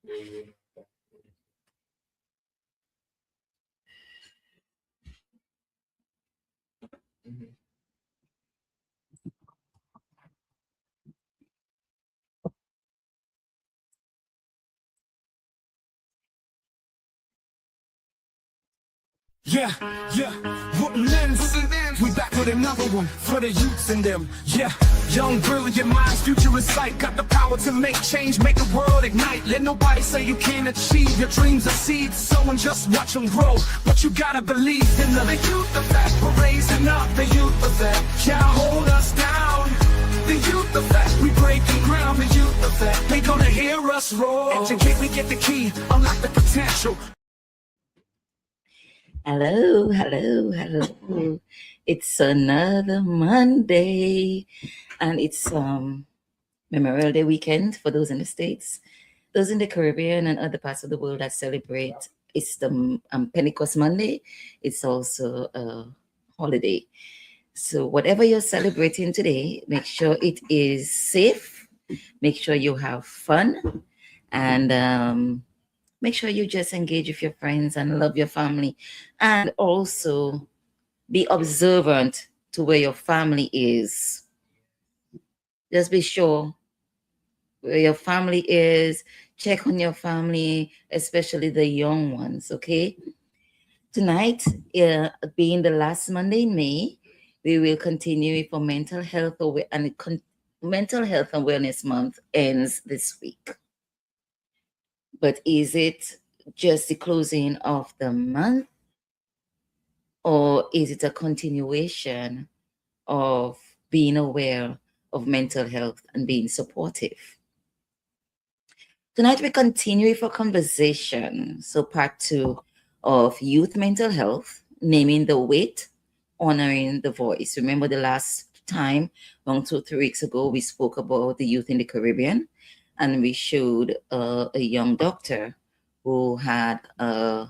Yeah, Wooden lens. We back with another one for the youths in them. Yeah, young, brilliant minds, future in sight. Got the power to make change, make the world ignite. Let nobody say you can't achieve. Your dreams are seeds, someone just watch them grow. But you gotta believe in them. The youth effect, we're raising up. The youth effect can't hold us down. The youth effect, we breaking ground. The youth effect, they gonna hear us roar. Educate, we get the key, unlock the potential. Hello. It's another Monday, and it's Memorial Day weekend for those in the States. Those in the Caribbean and other parts of the world that celebrate, it's the Pentecost Monday. It's also a holiday. So whatever you're celebrating today, make sure it is safe. Make sure you have fun, and make sure you just engage with your friends and love your family, and also be observant to where your family is. Just be sure where your family is. Check on your family, especially the young ones, okay? Tonight, being the last Monday in May, we will continue for Mental Health Mental Health Awareness Month ends this week. But is it just the closing of the month, or is it a continuation of being aware of mental health and being supportive? Tonight we continue with a conversation. So part 2 of youth mental health, naming the weight, honoring the voice. Remember the last time, 2-3 weeks ago, we spoke about the youth in the Caribbean, and we showed a young doctor who had a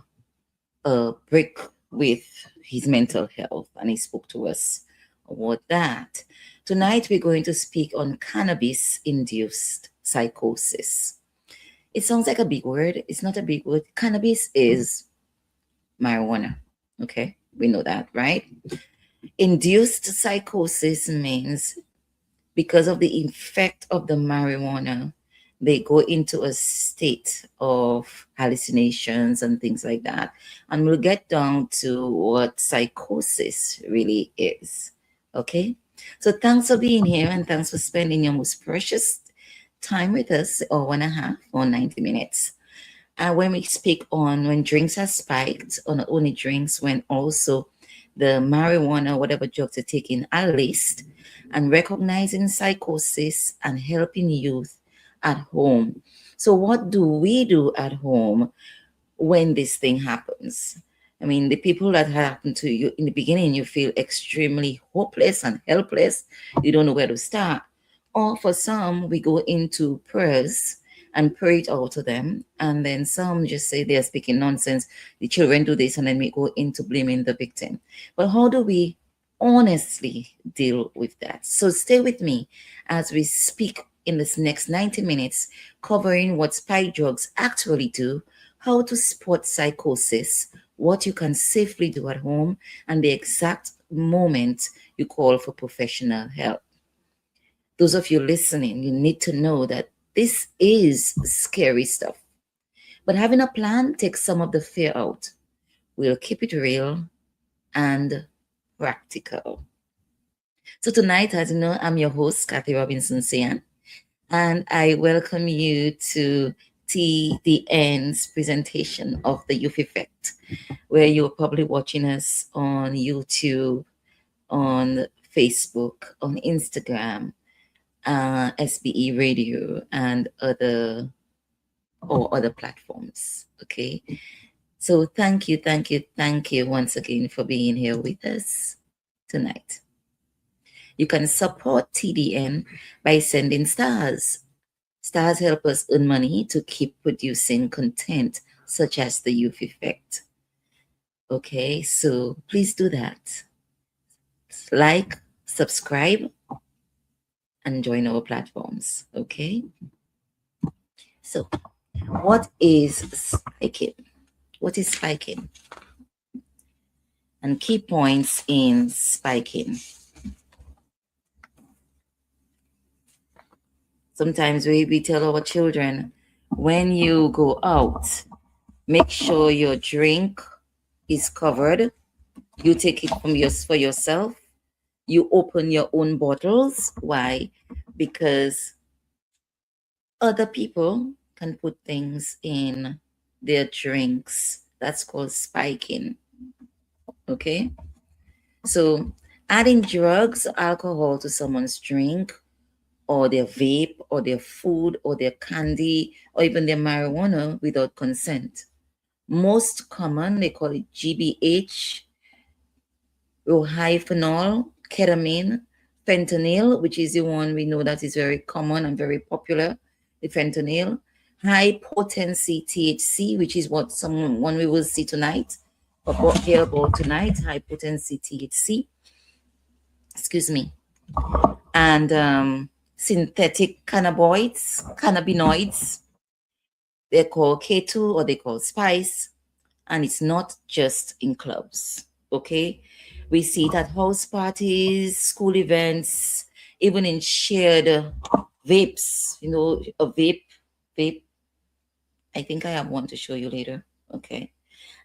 break with his mental health, and he spoke to us about that. Tonight, we're going to speak on cannabis-induced psychosis. It sounds like a big word. It's not a big word. Cannabis is marijuana. Okay, we know that, right? Induced psychosis means because of the effect of the marijuana, they go into a state of hallucinations and things like that. And we'll get down to what psychosis really is. Okay? So thanks for being here, and thanks for spending your most precious time with us, or 1.5 or 90 minutes. And when we speak on when drinks are spiked, or not only drinks, when also the marijuana, whatever drugs are taken, are laced, and recognizing psychosis and helping youth at home. So what do we do at home when this thing happens? I mean, the people that happen to you in the beginning, you feel extremely hopeless and helpless. You don't know where to start. Or for some, we go into prayers and pray it out to them. And then some just say they're speaking nonsense. The children do this, and then we go into blaming the victim. But how do we honestly deal with that? So stay with me as we speak in this next 90 minutes, covering what spike drugs actually do, how to spot psychosis, what you can safely do at home, and the exact moment you call for professional help. Those of you listening, you need to know that this is scary stuff. But having a plan takes some of the fear out. We'll keep it real and practical. So tonight, as you know, I'm your host, Kathy Robinson-Sian, and I welcome you to TDN's presentation of the Youth Effect, where you're probably watching us on YouTube, on Facebook, on Instagram, SBE Radio, and other platforms. Okay, so thank you once again for being here with us tonight. You can support TDN by sending stars. Stars help us earn money to keep producing content such as the Youth Effect. Okay, so please do that. Like, subscribe, and join our platforms. Okay, so What is spiking? What is spiking? And key points in spiking. Sometimes we tell our children, when you go out, make sure your drink is covered. You take it for yourself. You open your own bottles. Why? Because other people can put things in their drinks. That's called spiking. Okay? So adding drugs, alcohol to someone's drink or their vape or their food or their candy or even their marijuana without consent. Most common, they call it GBH, rohyphenol, ketamine, fentanyl, which is the one we know that is very common and very popular, the fentanyl, high potency THC, which is what one we will see tonight, or hear about tonight, high potency THC, excuse me, and synthetic cannabinoids, they're called K2 or they call spice, and it's not just in clubs, okay? We see it at house parties, school events, even in shared vapes, a vape. I think I have one to show you later, okay?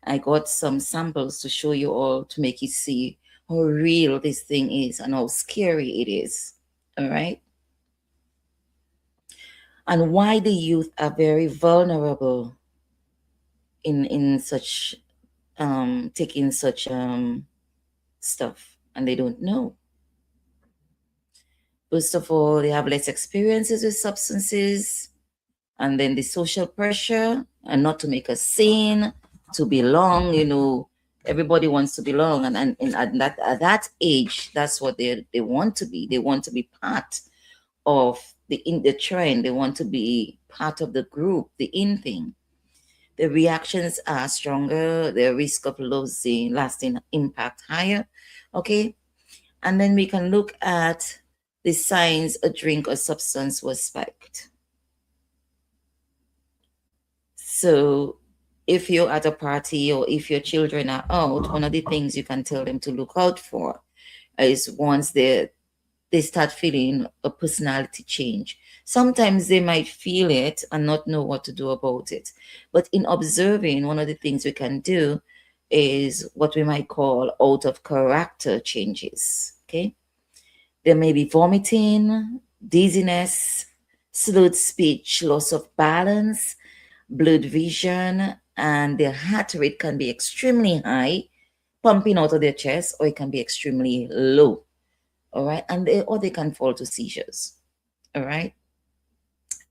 I got some samples to show you all to make you see how real this thing is and how scary it is, all right? And why the youth are very vulnerable in such taking such stuff, and they don't know. First of all, they have less experiences with substances, and then the social pressure, and not to make a scene, to belong. Everybody wants to belong, and at that age, that's what they want to be. They want to be part of the trend. They want to be part of the group, the in thing. The reactions are stronger, the risk of losing lasting impact higher. Okay. And then we can look at the signs a drink or substance was spiked. So if you're at a party or if your children are out, one of the things you can tell them to look out for is once they start feeling a personality change. Sometimes they might feel it and not know what to do about it. But in observing, one of the things we can do is what we might call out of character changes. Okay. There may be vomiting, dizziness, slurred speech, loss of balance, blurred vision, and their heart rate can be extremely high, pumping out of their chest, or it can be extremely low. All right. And they can fall to seizures. All right.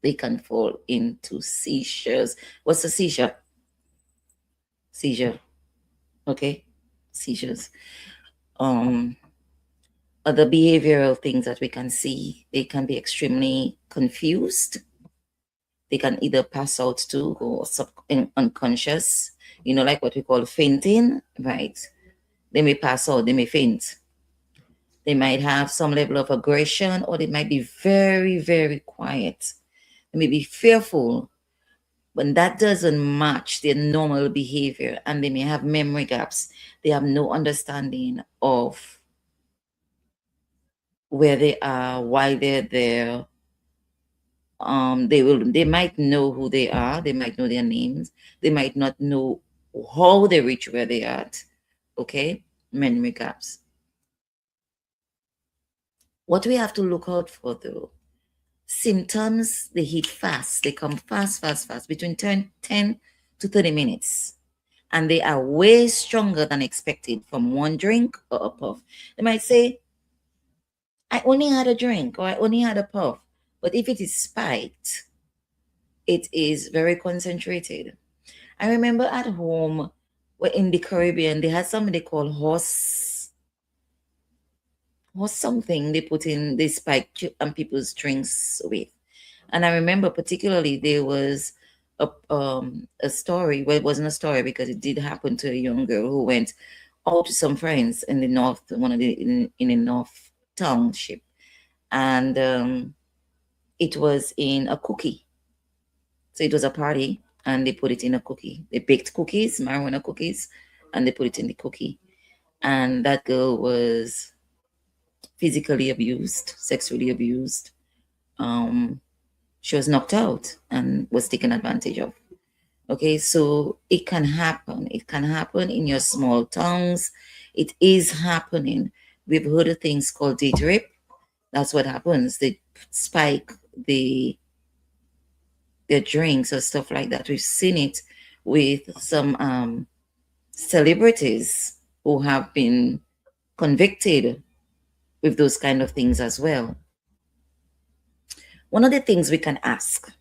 They can fall into seizures. What's a seizure? Seizure. Okay. Seizures. Other behavioral things that we can see, they can be extremely confused. They can either pass out to go unconscious, like what we call fainting, right? They may pass out, they may faint. They might have some level of aggression, or they might be very, very quiet. They may be fearful, but that doesn't match their normal behavior, and they may have memory gaps. They have no understanding of where they are, why they're there. They might know who they are, they might know their names, they might not know how they reach where they are at. Okay, memory gaps. What we have to look out for, though, symptoms, they hit fast. They come fast, between 10 to 30 minutes. And they are way stronger than expected from one drink or a puff. They might say, I only had a drink, or I only had a puff. But if it is spiked, it is very concentrated. I remember at home, in the Caribbean, they had something they call horse something they spike people's drinks with. And I remember particularly there was a story. Well, it wasn't a story because it did happen to a young girl who went out to some friends in the north, in the north township, and it was in a cookie. So it was a party, and they put it in a cookie. They baked cookies, marijuana cookies, and they put it in the cookie. And that girl was physically abused, sexually abused. She was knocked out and was taken advantage of. Okay, so it can happen. It can happen in your small towns. It is happening. We've heard of things called date rape. That's what happens. They spike their drinks or stuff like that. We've seen it with some celebrities who have been convicted with those kind of things as well. One of the things we can ask,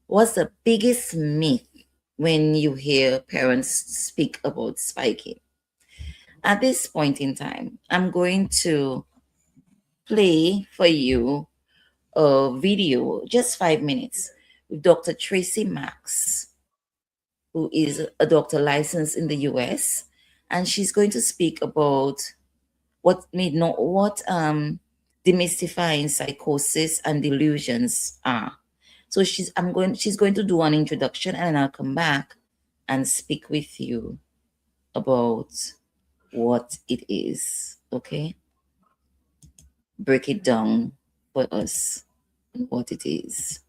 what's the biggest myth when you hear parents speak about spiking? At this point in time, I'm going to play for you a video, just 5 minutes, with Dr. Tracy Max, who is a doctor licensed in the US, and she's going to speak about what demystifying psychosis and delusions are. So she's going to do an introduction, and I'll come back and speak with you about what it is. Okay? Break it down for us, what it is.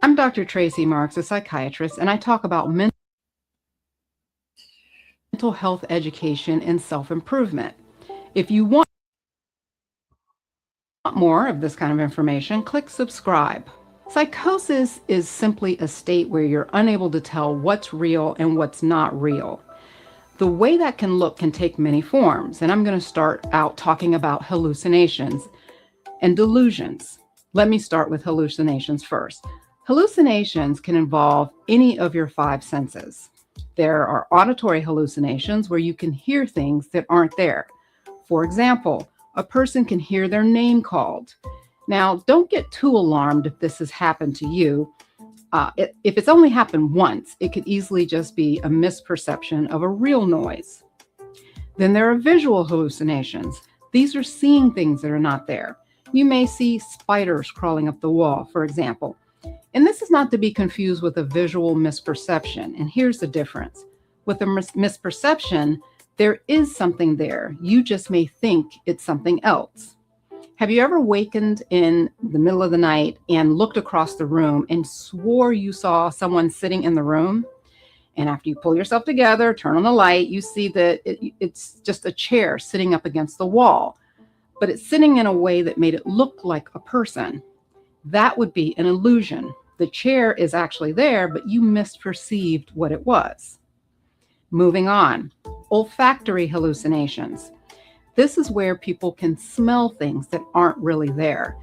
I'm Dr. Tracy Marks, a psychiatrist, and I talk about mental health education and self-improvement. If you want more of this kind of information, click subscribe. Psychosis is simply a state where you're unable to tell what's real and what's not real. The way that can look can take many forms, and I'm going to start out talking about hallucinations and delusions. Let me start with hallucinations first. Hallucinations can involve any of your 5 senses. There are auditory hallucinations where you can hear things that aren't there. For example, a person can hear their name called. Now, don't get too alarmed if this has happened to you. If it's only happened once, it could easily just be a misperception of a real noise. Then there are visual hallucinations. These are seeing things that are not there. You may see spiders crawling up the wall, for example. And this is not to be confused with a visual misperception. And here's the difference. With a misperception, there is something there. You just may think it's something else. Have you ever awakened in the middle of the night and looked across the room and swore you saw someone sitting in the room? And after you pull yourself together, turn on the light, you see that it's just a chair sitting up against the wall, but it's sitting in a way that made it look like a person. That would be an illusion. The chair is actually there, but you misperceived what it was. Moving on, olfactory hallucinations. This is where people can smell things that aren't really there.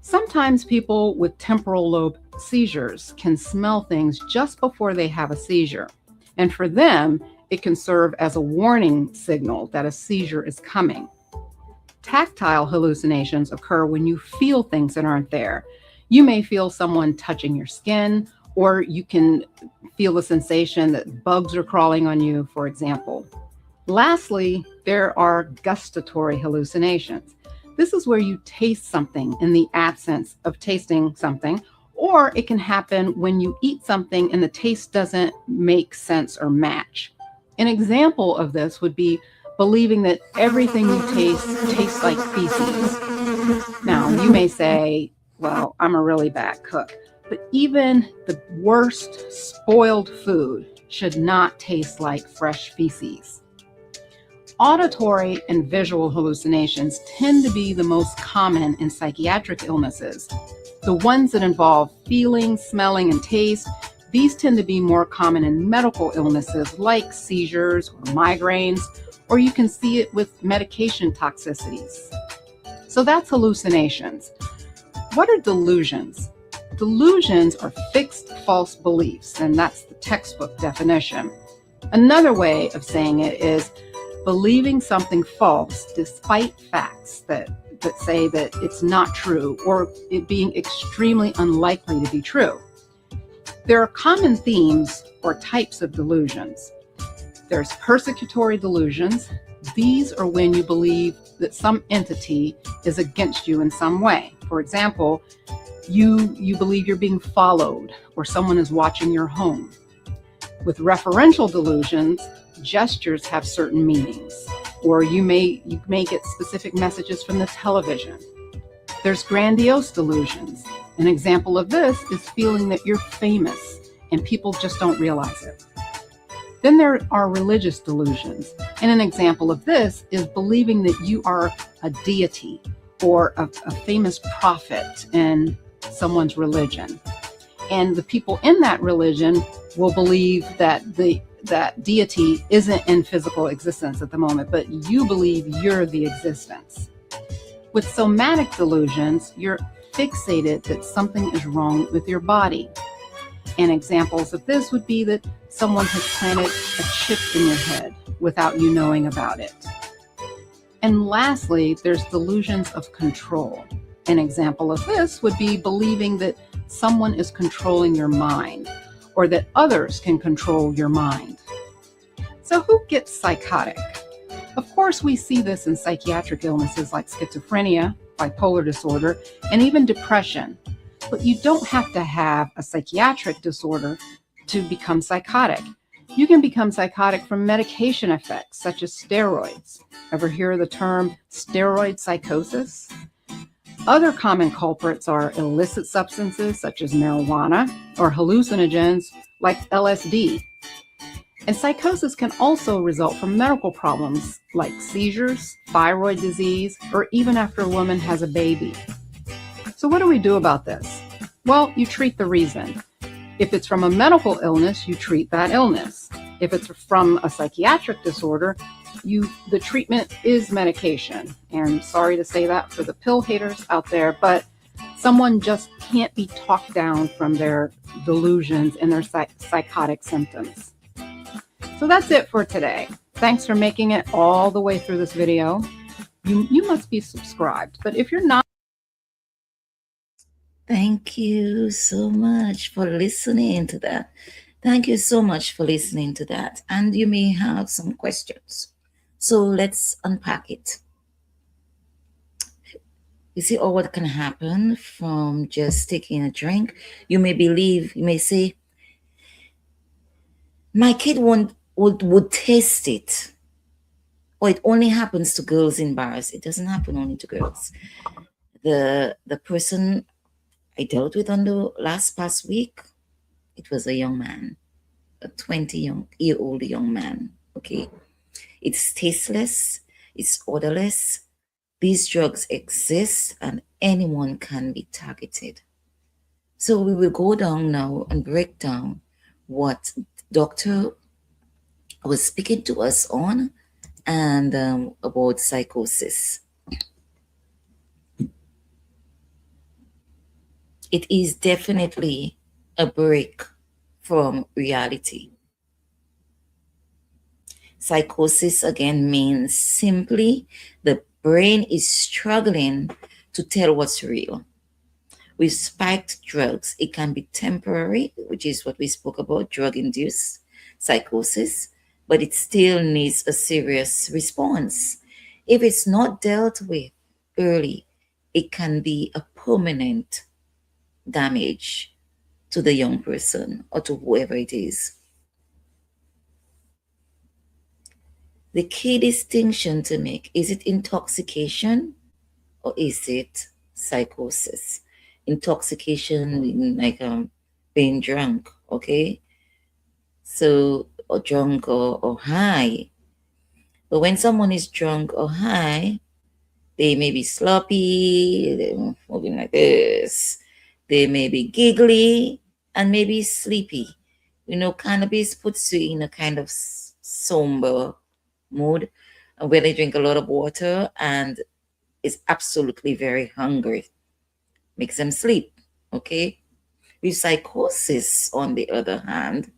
Sometimes people with temporal lobe seizures can smell things just before they have a seizure. And for them, it can serve as a warning signal that a seizure is coming. Tactile hallucinations occur when you feel things that aren't there. You may feel someone touching your skin, or you can feel a sensation that bugs are crawling on you, for example. Lastly, there are gustatory hallucinations. This is where you taste something in the absence of tasting something, or it can happen when you eat something and the taste doesn't make sense or match. An example of this would be believing that everything you taste tastes like feces. Now, you may say, well, I'm a really bad cook, but even the worst spoiled food should not taste like fresh feces. Auditory and visual hallucinations tend to be the most common in psychiatric illnesses. The ones that involve feeling, smelling, and taste, these tend to be more common in medical illnesses like seizures or migraines, or you can see it with medication toxicities. So that's hallucinations. What are delusions? Delusions are fixed false beliefs, and that's the textbook definition. Another way of saying it is believing something false despite facts that say that it's not true, or it being extremely unlikely to be true. There are common themes or types of delusions. There's persecutory delusions. These are when you believe that some entity is against you in some way. For example, you believe you're being followed or someone is watching your home. With referential delusions, gestures have certain meanings, or you may get specific messages from the television. There's grandiose delusions. An example of this is feeling that you're famous and people just don't realize it. Then there are religious delusions, and an example of this is believing that you are a deity or a famous prophet in someone's religion. And the people in that religion will believe that that deity isn't in physical existence at the moment, but you believe you're the existence. With somatic delusions, you're fixated that something is wrong with your body. And examples of this would be that someone has planted a chip in your head without you knowing about it. And lastly, there's delusions of control. An example of this would be believing that someone is controlling your mind or that others can control your mind. So who gets psychotic? Of course, we see this in psychiatric illnesses like schizophrenia, bipolar disorder, and even depression. But you don't have to have a psychiatric disorder to become psychotic. You can become psychotic from medication effects, such as steroids. Ever hear the term steroid psychosis? Other common culprits are illicit substances, such as marijuana, or hallucinogens, like LSD. And psychosis can also result from medical problems like seizures, thyroid disease, or even after a woman has a baby. So what do we do about this? Well, you treat the reason. If it's from a medical illness, you treat that illness. If it's from a psychiatric disorder, the treatment is medication. And sorry to say that for the pill haters out there, but someone just can't be talked down from their delusions and their psychotic symptoms. So that's it for today. Thanks for making it all the way through this video. You must be subscribed, but if you're not, Thank you so much for listening to that. Thank you so much for listening to that. And you may have some questions. So let's unpack it. You see all what can happen from just taking a drink. You may say, my kid would taste it. Or it only happens to girls in bars. It doesn't happen only to girls. The person I dealt with on the past week, it was a young man, a 20-year-old young man, okay? It's tasteless, it's odorless. These drugs exist and anyone can be targeted. So we will go down now and break down what doctor was speaking to us on and about psychosis. It is definitely a break from reality. Psychosis, again, means simply the brain is struggling to tell what's real. With spiked drugs, it can be temporary, which is what we spoke about, drug-induced psychosis, but it still needs a serious response. If it's not dealt with early, it can be a permanent damage to the young person or to whoever it is. The key distinction to make, is it intoxication or is it psychosis? Intoxication, like being drunk, okay? So, or drunk or high. But when someone is drunk or high, they may be sloppy, they're moving like this. They may be giggly and maybe sleepy. You know, cannabis puts you in a kind of somber mood where they drink a lot of water and is absolutely very hungry. Makes them sleep, okay? With psychosis, on the other hand,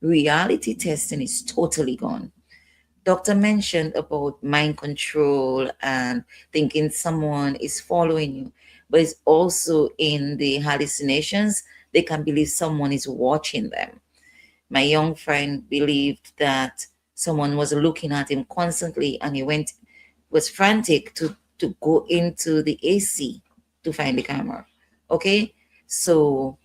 reality testing is totally gone. Doctor mentioned about mind control and thinking someone is following you, but it's also in the hallucinations they can believe someone is watching them. My young friend believed that someone was looking at him constantly, and he was frantic to go into the AC to find the camera. Okay, so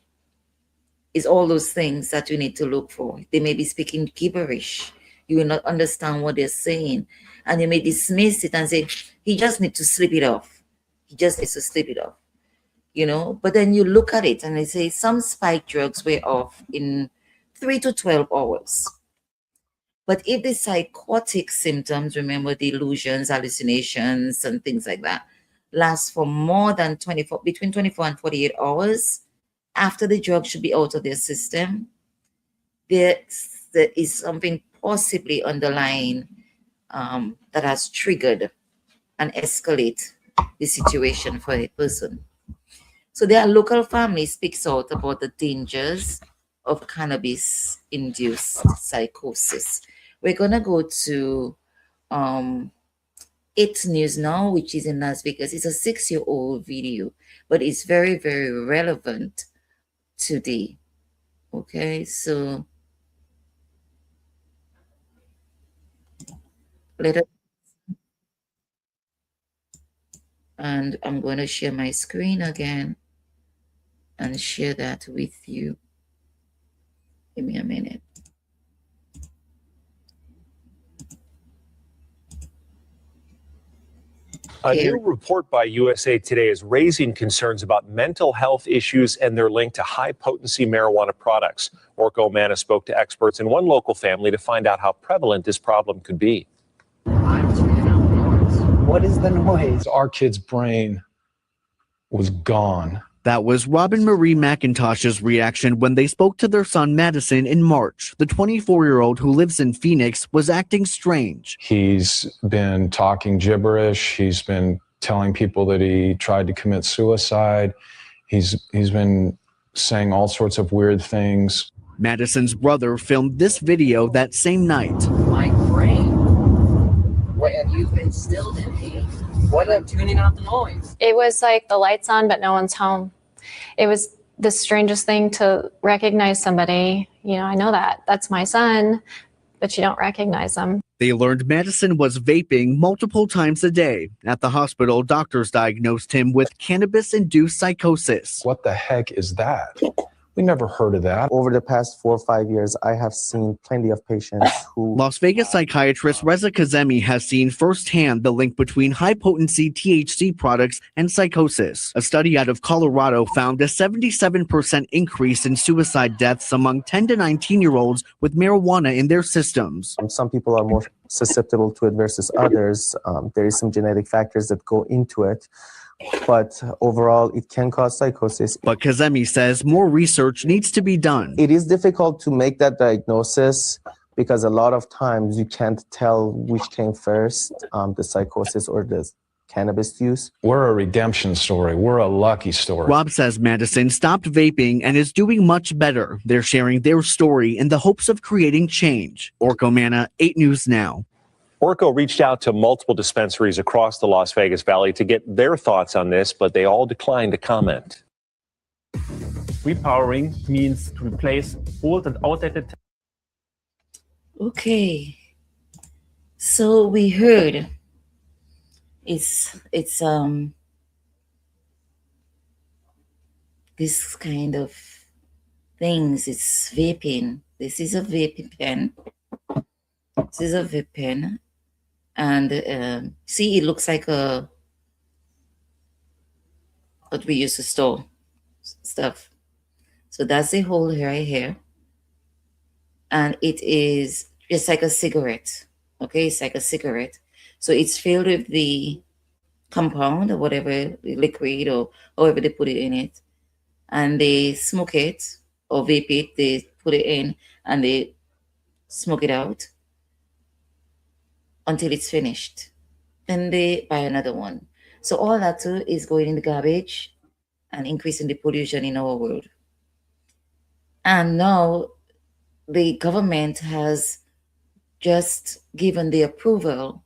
it's all those things that you need to look for. They may be speaking gibberish. You will not understand what they're saying, and you may dismiss it and say, he just needs to sleep it off. He just needs to sleep it off, But then you look at it and they say some spike drugs were off in 3 to 12 hours. But if the psychotic symptoms, remember delusions, hallucinations, and things like that, last for more than between 24 and 48 hours, after the drug should be out of their system, there is something possibly underlying that has triggered and escalate the situation for a person. So their local family speaks out about the dangers of cannabis-induced psychosis. We're going to go to 8 News now, which is in Las Vegas. It's a 6-year-old video, but it's very, very relevant today. Okay, so and I'm going to share my screen again and share that with you. Give me a minute. A new report by USA Today is raising concerns about mental health issues and their link to high-potency marijuana products. Orko Manna spoke to experts in one local family to find out how prevalent this problem could be. What is the noise? Our kid's brain was gone. That was Robin Marie McIntosh's reaction when they spoke to their son Madison in March. The 24-year-old who lives in Phoenix was acting strange. He's been talking gibberish. He's been telling people that he tried to commit suicide. He's been saying all sorts of weird things. Madison's brother filmed this video that same night. My brain. And you've instilled in me. What I'm tuning out the noise. It was like the lights on, but no one's home. It was the strangest thing to recognize somebody. I know that's my son, but you don't recognize them. They learned Madison was vaping multiple times a day. At the hospital, doctors diagnosed him with cannabis-induced psychosis. What the heck is that? We never heard of that. Over the past 4 or 5 years, I have seen plenty of patients who... Las Vegas psychiatrist Reza Kazemi has seen firsthand the link between high-potency THC products and psychosis. A study out of Colorado found a 77% increase in suicide deaths among 10 to 19-year-olds with marijuana in their systems. Some people are more susceptible to it versus others. There is some genetic factors that go into it. But overall, it can cause psychosis. But Kazemi says more research needs to be done. It is difficult to make that diagnosis because a lot of times you can't tell which came first, the psychosis or the cannabis use. We're a redemption story. We're a lucky story. Rob says Madison stopped vaping and is doing much better. They're sharing their story in the hopes of creating change. Orko Manna, 8 News Now. Orko reached out to multiple dispensaries across the Las Vegas Valley to get their thoughts on this, but they all declined to comment. Repowering means to replace old and outdated. Okay, so we heard it's this kind of things. It's vaping. This is a vaping pen. This is a vape pen. And see, it looks like what we used to store stuff. So that's the hole right here. And it is just like a cigarette. Okay, it's like a cigarette. So it's filled with the compound or whatever, the liquid or however they put it in it. And they smoke it or vape it. They put it in and they smoke it out until it's finished. Then they buy another one. So all that too is going in the garbage and increasing the pollution in our world. And now the government has just given the approval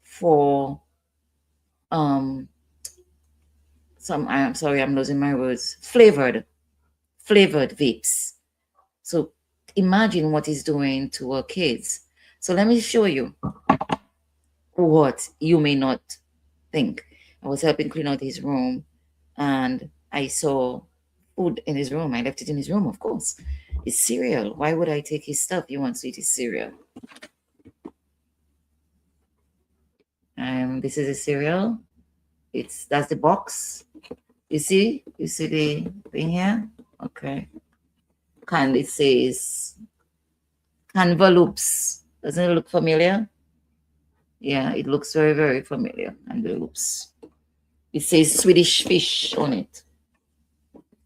for I'm sorry, I'm losing my words. Flavored flavored vapes. So imagine what it's doing to our kids. So let me show you what you may not think. I was helping clean out his room and I saw food in his room. I left it in his room, of course. It's cereal. Why would I take his stuff? He wants to eat his cereal. This is a cereal. That's the box. You see the thing here? Okay. It says Canvaloops. Doesn't it look familiar? Yeah, it looks very, very familiar. Canvaloops. It says Swedish fish on it.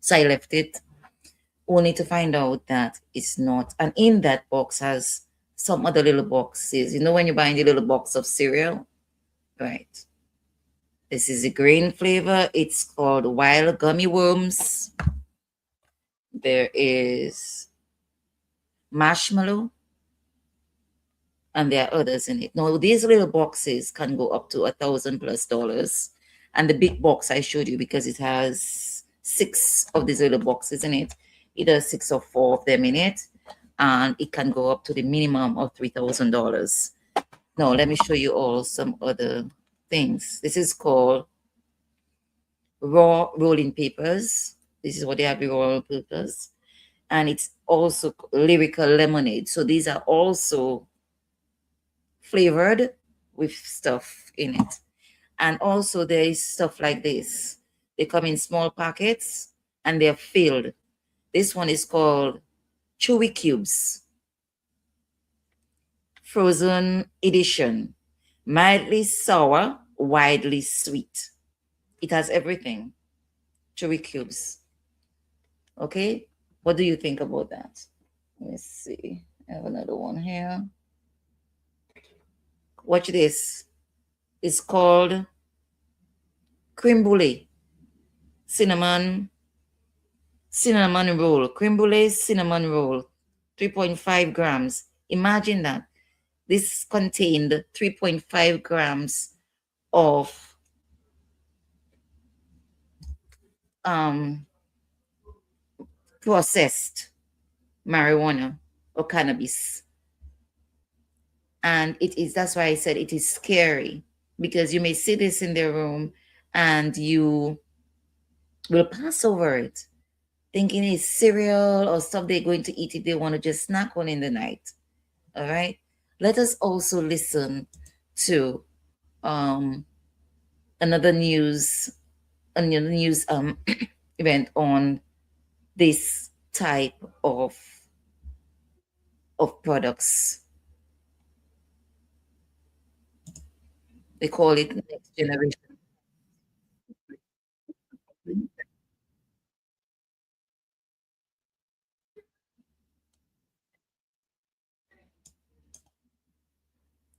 So I left it only to find out that it's not. And in that box has some other little boxes. You know when you're buying the little box of cereal? Right. This is a green flavor. It's called Wild Gummy Worms. There is marshmallow. And there are others in it. Now, these little boxes can go up to $1,000+. And the big box I showed you, because it has 6 of these little boxes in it. It has 6 or 4 of them in it. And it can go up to the minimum of $3,000. Now, let me show you all some other things. This is called raw rolling papers. This is what they have, the raw rolling papers. And it's also lyrical lemonade. So these are also flavored with stuff in it. And also there is stuff like this. They come in small packets and they're filled. This one is called Chewy Cubes. Frozen edition. Mildly sour, widely sweet. It has everything. Chewy Cubes. Okay? What do you think about that? Let me see. I have another one here. Watch this. It's called creme brulee. Cinnamon roll. Creme brulee cinnamon roll. 3.5 grams. Imagine that. This contained 3.5 grams of processed marijuana or cannabis. And that's why I said it is scary, because you may see this in their room and you will pass over it thinking it's cereal or stuff they're going to eat if they want to just snack on in the night. All right. Let us also listen to another news event on this type of products. They call it next generation.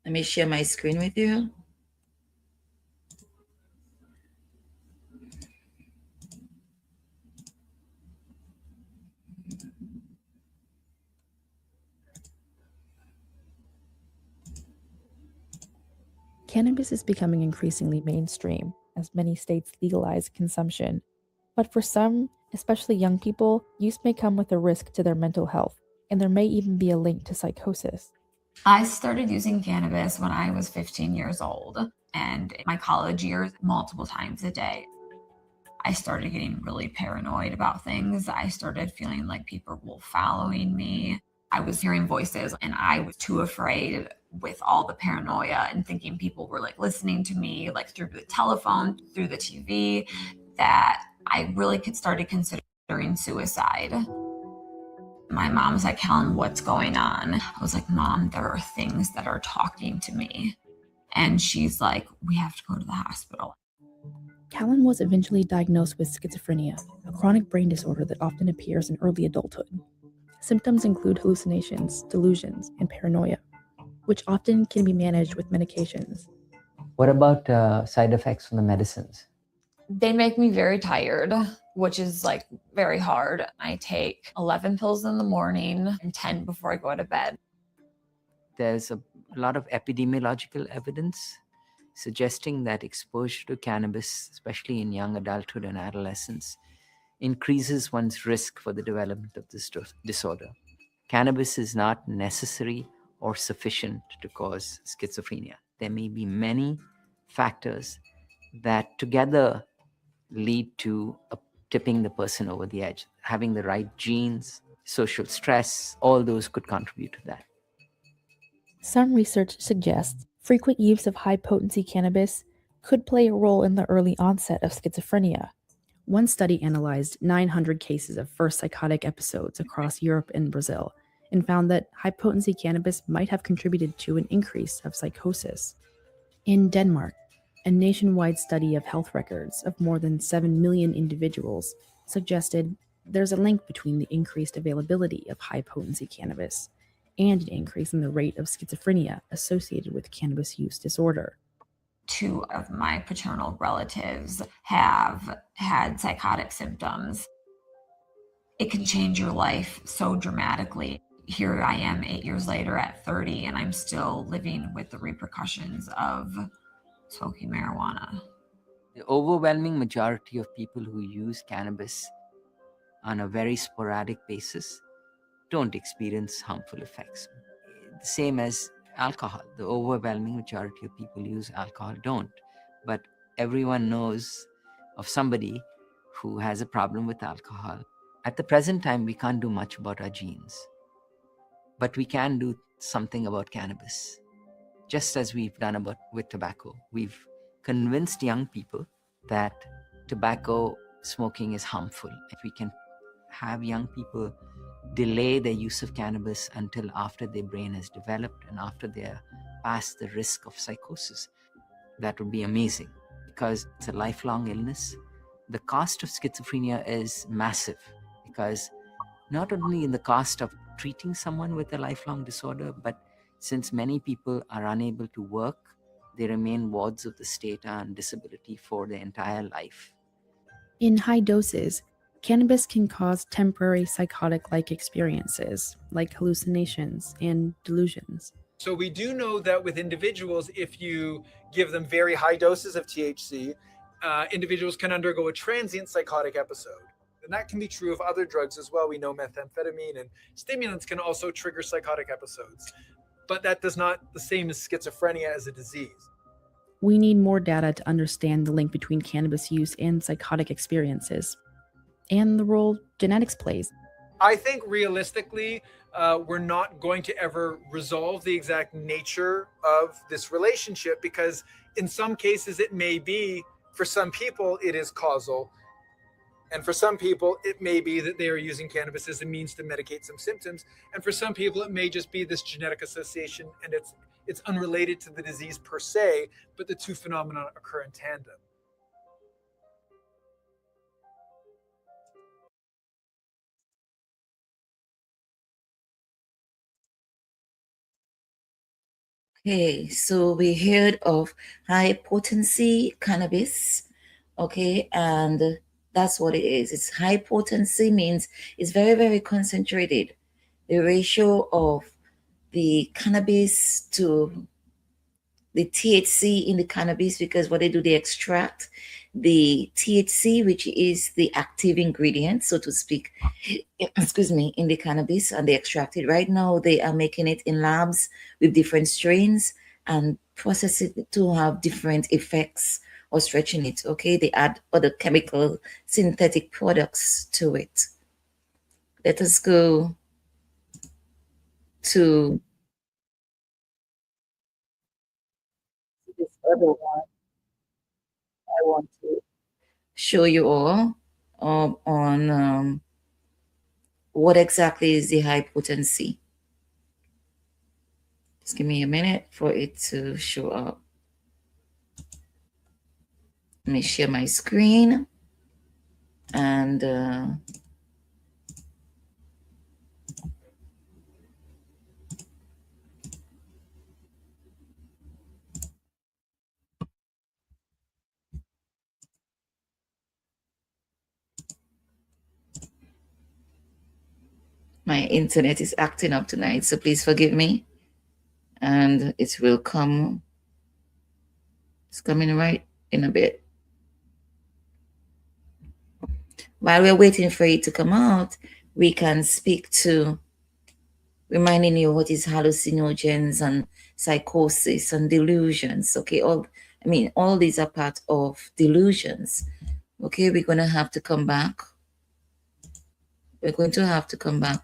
Let me share my screen with you. Cannabis is becoming increasingly mainstream as many states legalize consumption. But for some, especially young people, use may come with a risk to their mental health, and there may even be a link to psychosis. I started using cannabis when I was 15 years old, and in my college years, multiple times a day. I started getting really paranoid about things. I started feeling like people were following me. I was hearing voices, and I was too afraid with all the paranoia and thinking people were like listening to me, like through the telephone, through the TV, that I really started considering suicide. My mom's like, Helen, what's going on? I was like, Mom, there are things that are talking to me. And she's like, we have to go to the hospital. Callan was eventually diagnosed with schizophrenia, a chronic brain disorder that often appears in early adulthood. Symptoms include hallucinations, delusions, and paranoia, which often can be managed with medications. What about side effects from the medicines? They make me very tired, which is like very hard. I take 11 pills in the morning and 10 before I go to bed. There's a lot of epidemiological evidence suggesting that exposure to cannabis, especially in young adulthood and adolescence, increases one's risk for the development of this disorder. Cannabis is not necessary or sufficient to cause schizophrenia. There may be many factors that together lead to tipping the person over the edge. Having the right genes, social stress, all those could contribute to that. Some research suggests frequent use of high-potency cannabis could play a role in the early onset of schizophrenia. One study analyzed 900 cases of first psychotic episodes across Europe and Brazil and found that high-potency cannabis might have contributed to an increase of psychosis. In Denmark, a nationwide study of health records of more than 7 million individuals suggested there's a link between the increased availability of high-potency cannabis and an increase in the rate of schizophrenia associated with cannabis use disorder. 2 of my paternal relatives have had psychotic symptoms. It can change your life so dramatically. Here I am 8 years later at 30, and I'm still living with the repercussions of smoking marijuana. The overwhelming majority of people who use cannabis on a very sporadic basis don't experience harmful effects. The same as alcohol. The overwhelming majority of people who use alcohol don't. But everyone knows of somebody who has a problem with alcohol. At the present time, we can't do much about our genes, but we can do something about cannabis. Just as we've done with tobacco, we've convinced young people that tobacco smoking is harmful. If we can have young people delay their use of cannabis until after their brain has developed and after they're past the risk of psychosis, that would be amazing, because it's a lifelong illness. The cost of schizophrenia is massive, because not only in the cost of treating someone with a lifelong disorder, but since many people are unable to work, they remain wards of the state on disability for their entire life. In high doses, cannabis can cause temporary psychotic-like experiences, like hallucinations and delusions. So we do know that with individuals, if you give them very high doses of THC, individuals can undergo a transient psychotic episode. And that can be true of other drugs as well. We know methamphetamine and stimulants can also trigger psychotic episodes. But that does not the same as schizophrenia as a disease. We need more data to understand the link between cannabis use and psychotic experiences, and the role genetics plays. I think realistically, we're not going to ever resolve the exact nature of this relationship, because in some cases it may be, for some people it is causal, and for some people it may be that they are using cannabis as a means to medicate some symptoms, and for some people it may just be this genetic association and it's unrelated to the disease per se, but the two phenomena occur in tandem. Okay, so we heard of high potency cannabis, okay, and that's what it is. It's high potency means it's very, very concentrated. The ratio of the cannabis to the THC in the cannabis, because what they do, they extract the THC, which is the active ingredient, so to speak, excuse me, in the cannabis, and they extract it. Right now, they are making it in labs with different strains and process it to have different effects or stretching it, okay? They add other chemical synthetic products to it. Let us go to this other one. I want to show you all on what exactly is the high potency. Just give me a minute for it to show up. Let me share my screen and my internet is acting up tonight, so please forgive me. And it will come. It's coming right in a bit. While we're waiting for it to come out, we can speak to reminding you what is hallucinogens and psychosis and delusions. Okay, all these are part of delusions. Okay, we're going to have to come back. We're going to have to come back.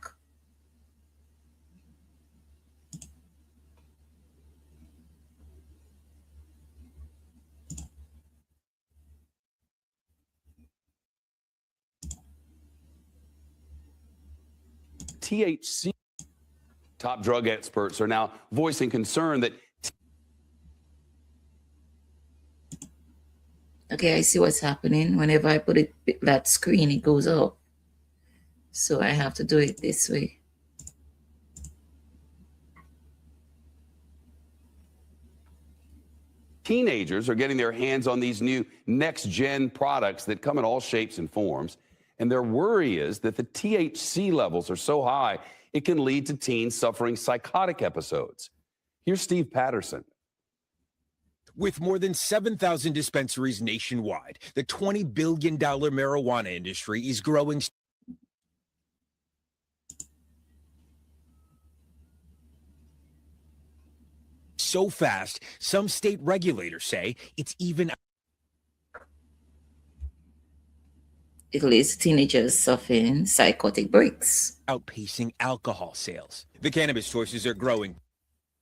THC. Top drug experts are now voicing concern that. Okay, I see what's happening. Whenever I put that screen, it goes up. So I have to do it this way. Teenagers are getting their hands on these new next-gen products that come in all shapes and forms. And their worry is that the THC levels are so high, it can lead to teens suffering psychotic episodes. Here's Steve Patterson. With more than 7,000 dispensaries nationwide, the $20 billion marijuana industry is growing so fast, some state regulators say it's even It leads to teenagers suffering psychotic breaks. outpacing alcohol sales. The cannabis choices are growing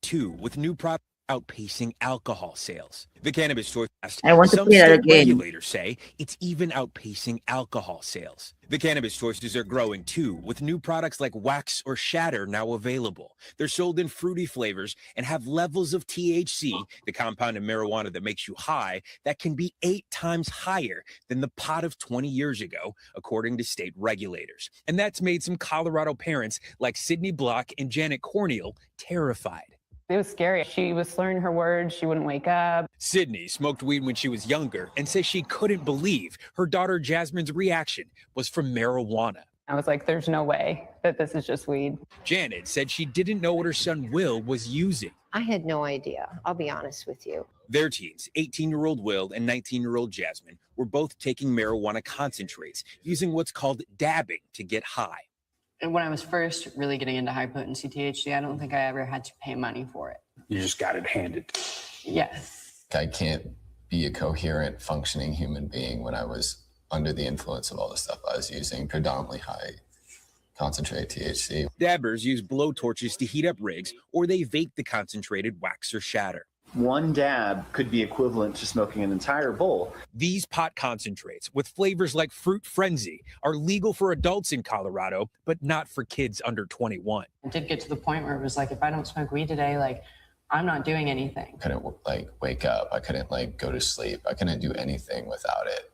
too, with new products outpacing alcohol sales. The cannabis choice. I want to Some play that state again. regulators say it's even outpacing alcohol sales. The cannabis choices are growing too, with new products like wax or shatter now available. They're sold in fruity flavors and have levels of THC, the compound in marijuana that makes you high, that can be 8 times higher than the pot of 20 years ago, according to state regulators. And that's made some Colorado parents like Sydney Block and Janet Corneal terrified. It was scary. She was slurring her words. She wouldn't wake up. Sydney smoked weed when she was younger and says she couldn't believe her daughter Jasmine's reaction was from marijuana. I was like, there's no way that this is just weed. Janet said she didn't know what her son Will was using. I had no idea. I'll be honest with you. Their teens, 18-year-old Will and 19-year-old Jasmine, were both taking marijuana concentrates using what's called dabbing to get high. And when I was first really getting into high potency THC, I don't think I ever had to pay money for it. You just got it handed. Yes. I can't be a coherent, functioning human being when I was under the influence of all the stuff I was using, predominantly high concentrated THC. Dabbers use blow torches to heat up rigs, or they vape the concentrated wax or shatter. One dab could be equivalent to smoking an entire bowl. These pot concentrates, with flavors like Fruit Frenzy, are legal for adults in Colorado, but not for kids under 21. It did get to the point where it was like, if I don't smoke weed today, like, I'm not doing anything. Couldn't wake up. I couldn't go to sleep. I couldn't do anything without it.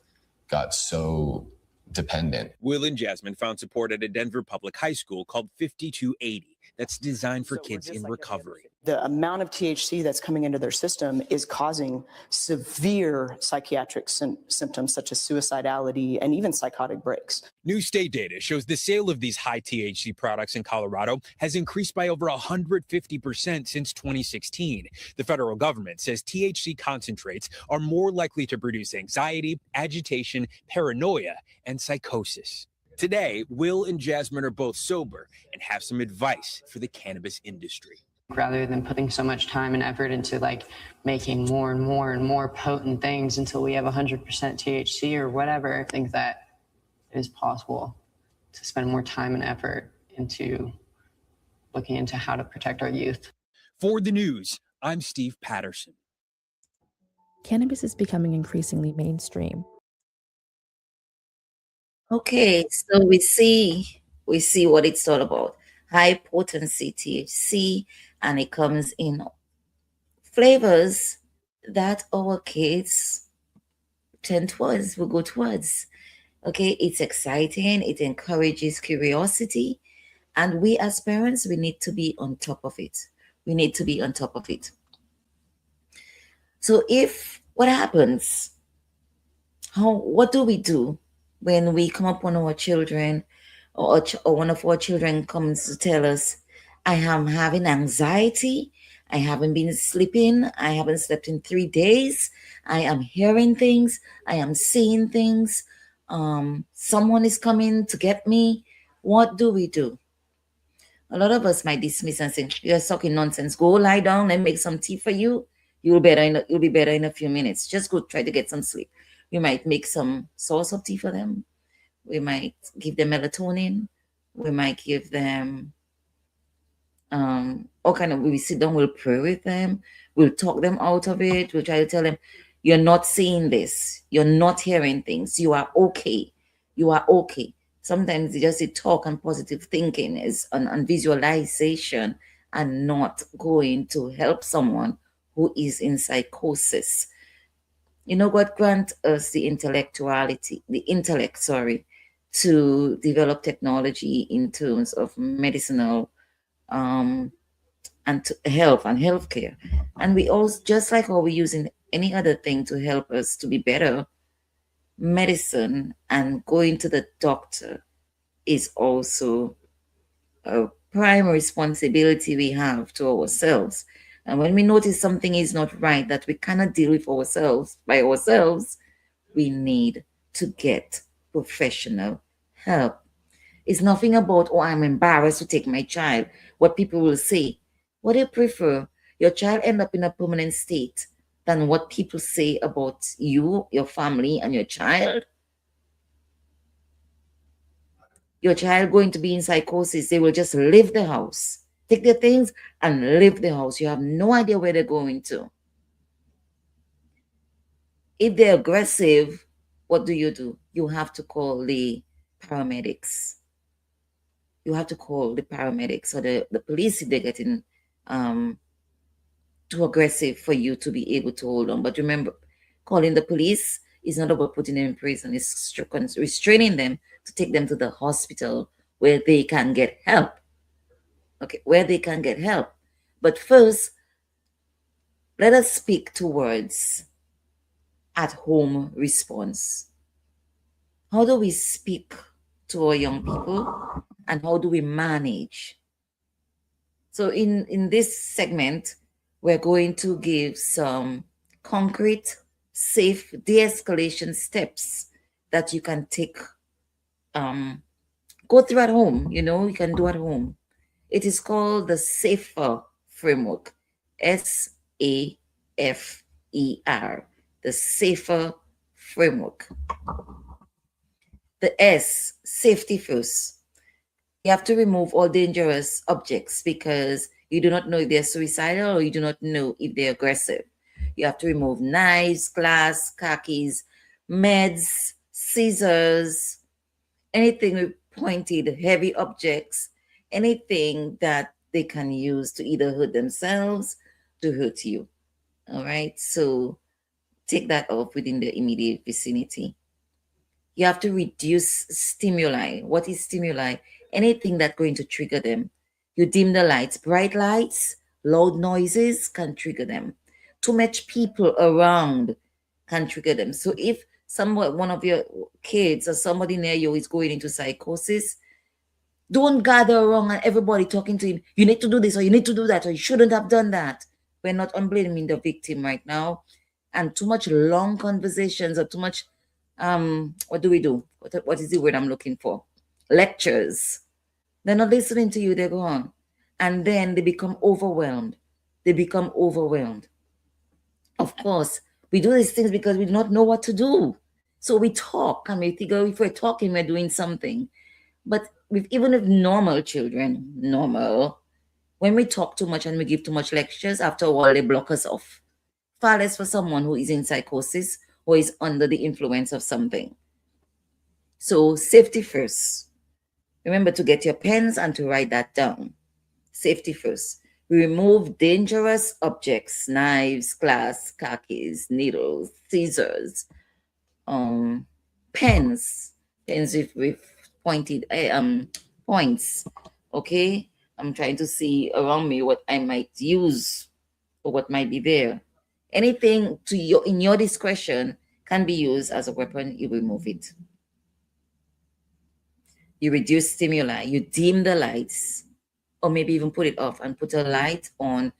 Got so dependent. Will and Jasmine found support at a Denver public high school called 5280 that's designed for kids in recovery. The amount of THC that's coming into their system is causing severe psychiatric symptoms such as suicidality and even psychotic breaks. New state data shows the sale of these high THC products in Colorado has increased by over 150% since 2016. The federal government says THC concentrates are more likely to produce anxiety, agitation, paranoia, and psychosis. Today, Will and Jasmine are both sober and have some advice for the cannabis industry. Rather than putting so much time and effort into making more and more and more potent things until we have 100% THC or whatever, I think that it is possible to spend more time and effort into looking into how to protect our youth. For the news, I'm Steve Patterson. Cannabis is becoming increasingly mainstream. Okay, so we see what it's all about. High potency THC, and it comes in flavors that our kids will go towards. Okay, it's exciting, it encourages curiosity, and we as parents, we need to be on top of it. So what happens? What do we do when we come upon our children or one of our children comes to tell us, I am having anxiety, I haven't been sleeping, I haven't slept in 3 days, I am hearing things, I am seeing things, someone is coming to get me, what do we do? A lot of us might dismiss and say, you're talking nonsense. Go lie down and make some tea for you. You'll be better in a few minutes. Just go try to get some sleep. We might make some sauce of tea for them. We might give them melatonin. We might give them all kind of, we sit down, we'll pray with them. We'll talk them out of it. We'll try to tell them, you're not seeing this. You're not hearing things. You are okay. You are okay. Sometimes just the talk and positive thinking is and visualization and not going to help someone who is in psychosis. You know, God grant us the intellect, to develop technology in terms of medicinal and health and healthcare. And we also, just like how we're using any other thing to help us to be better, medicine and going to the doctor is also a prime responsibility we have to ourselves. And when we notice something is not right, that we cannot deal with ourselves by ourselves, we need to get professional help. It's nothing about, oh, I'm embarrassed to take my child. What people will say. What do you prefer? Your child end up in a permanent state than what people say about you, your family, and your child? Your child going to be in psychosis, they will just leave the house, take their things and leave the house. You have no idea where they're going to. If they're aggressive, what do? You have to call the paramedics. You have to call the paramedics or the police if they're getting too aggressive for you to be able to hold on. But remember, calling the police is not about putting them in prison. It's restraining them to take them to the hospital where they can get help. Okay, where they can get help. But first, let us speak towards at-home response. How do we speak to our young people and how do we manage? So in this segment, we're going to give some concrete, safe de-escalation steps that you can take, go through at home, you can do at home. It is called the SAFER framework, SAFER, the SAFER framework. The S, safety first. You have to remove all dangerous objects because you do not know if they're suicidal or you do not know if they're aggressive. You have to remove knives, glass, khakis, meds, scissors, anything with pointed, heavy objects, anything that they can use to either hurt themselves, to hurt you. All right, so take that off within the immediate vicinity. You have to reduce stimuli. What is stimuli? Anything that's going to trigger them. You dim the lights. Bright lights, loud noises can trigger them. Too much people around can trigger them. So if one of your kids or somebody near you is going into psychosis, don't gather around and everybody talking to him. You need to do this or you need to do that or you shouldn't have done that. We're not blaming the victim right now. And too much long conversations or too much, what do we do? What is the word I'm looking for? Lectures. They're not listening to you, they're gone. And then they become overwhelmed. Of course, we do these things because we do not know what to do. So we talk and we think, if we're talking, we're doing something. But even with normal children, when we talk too much and we give too much lectures, after a while they block us off. Far less for someone who is in psychosis or is under the influence of something. So safety first. Remember to get your pens and to write that down. Safety first. Remove dangerous objects, knives, glass, khakis, needles, scissors, pens with pointed points. Okay, I'm trying to see around me what I might use or what might be there. Anything in your discretion can be used as a weapon. You remove it. You reduce stimuli. You dim the lights, or maybe even put it off and put a light on,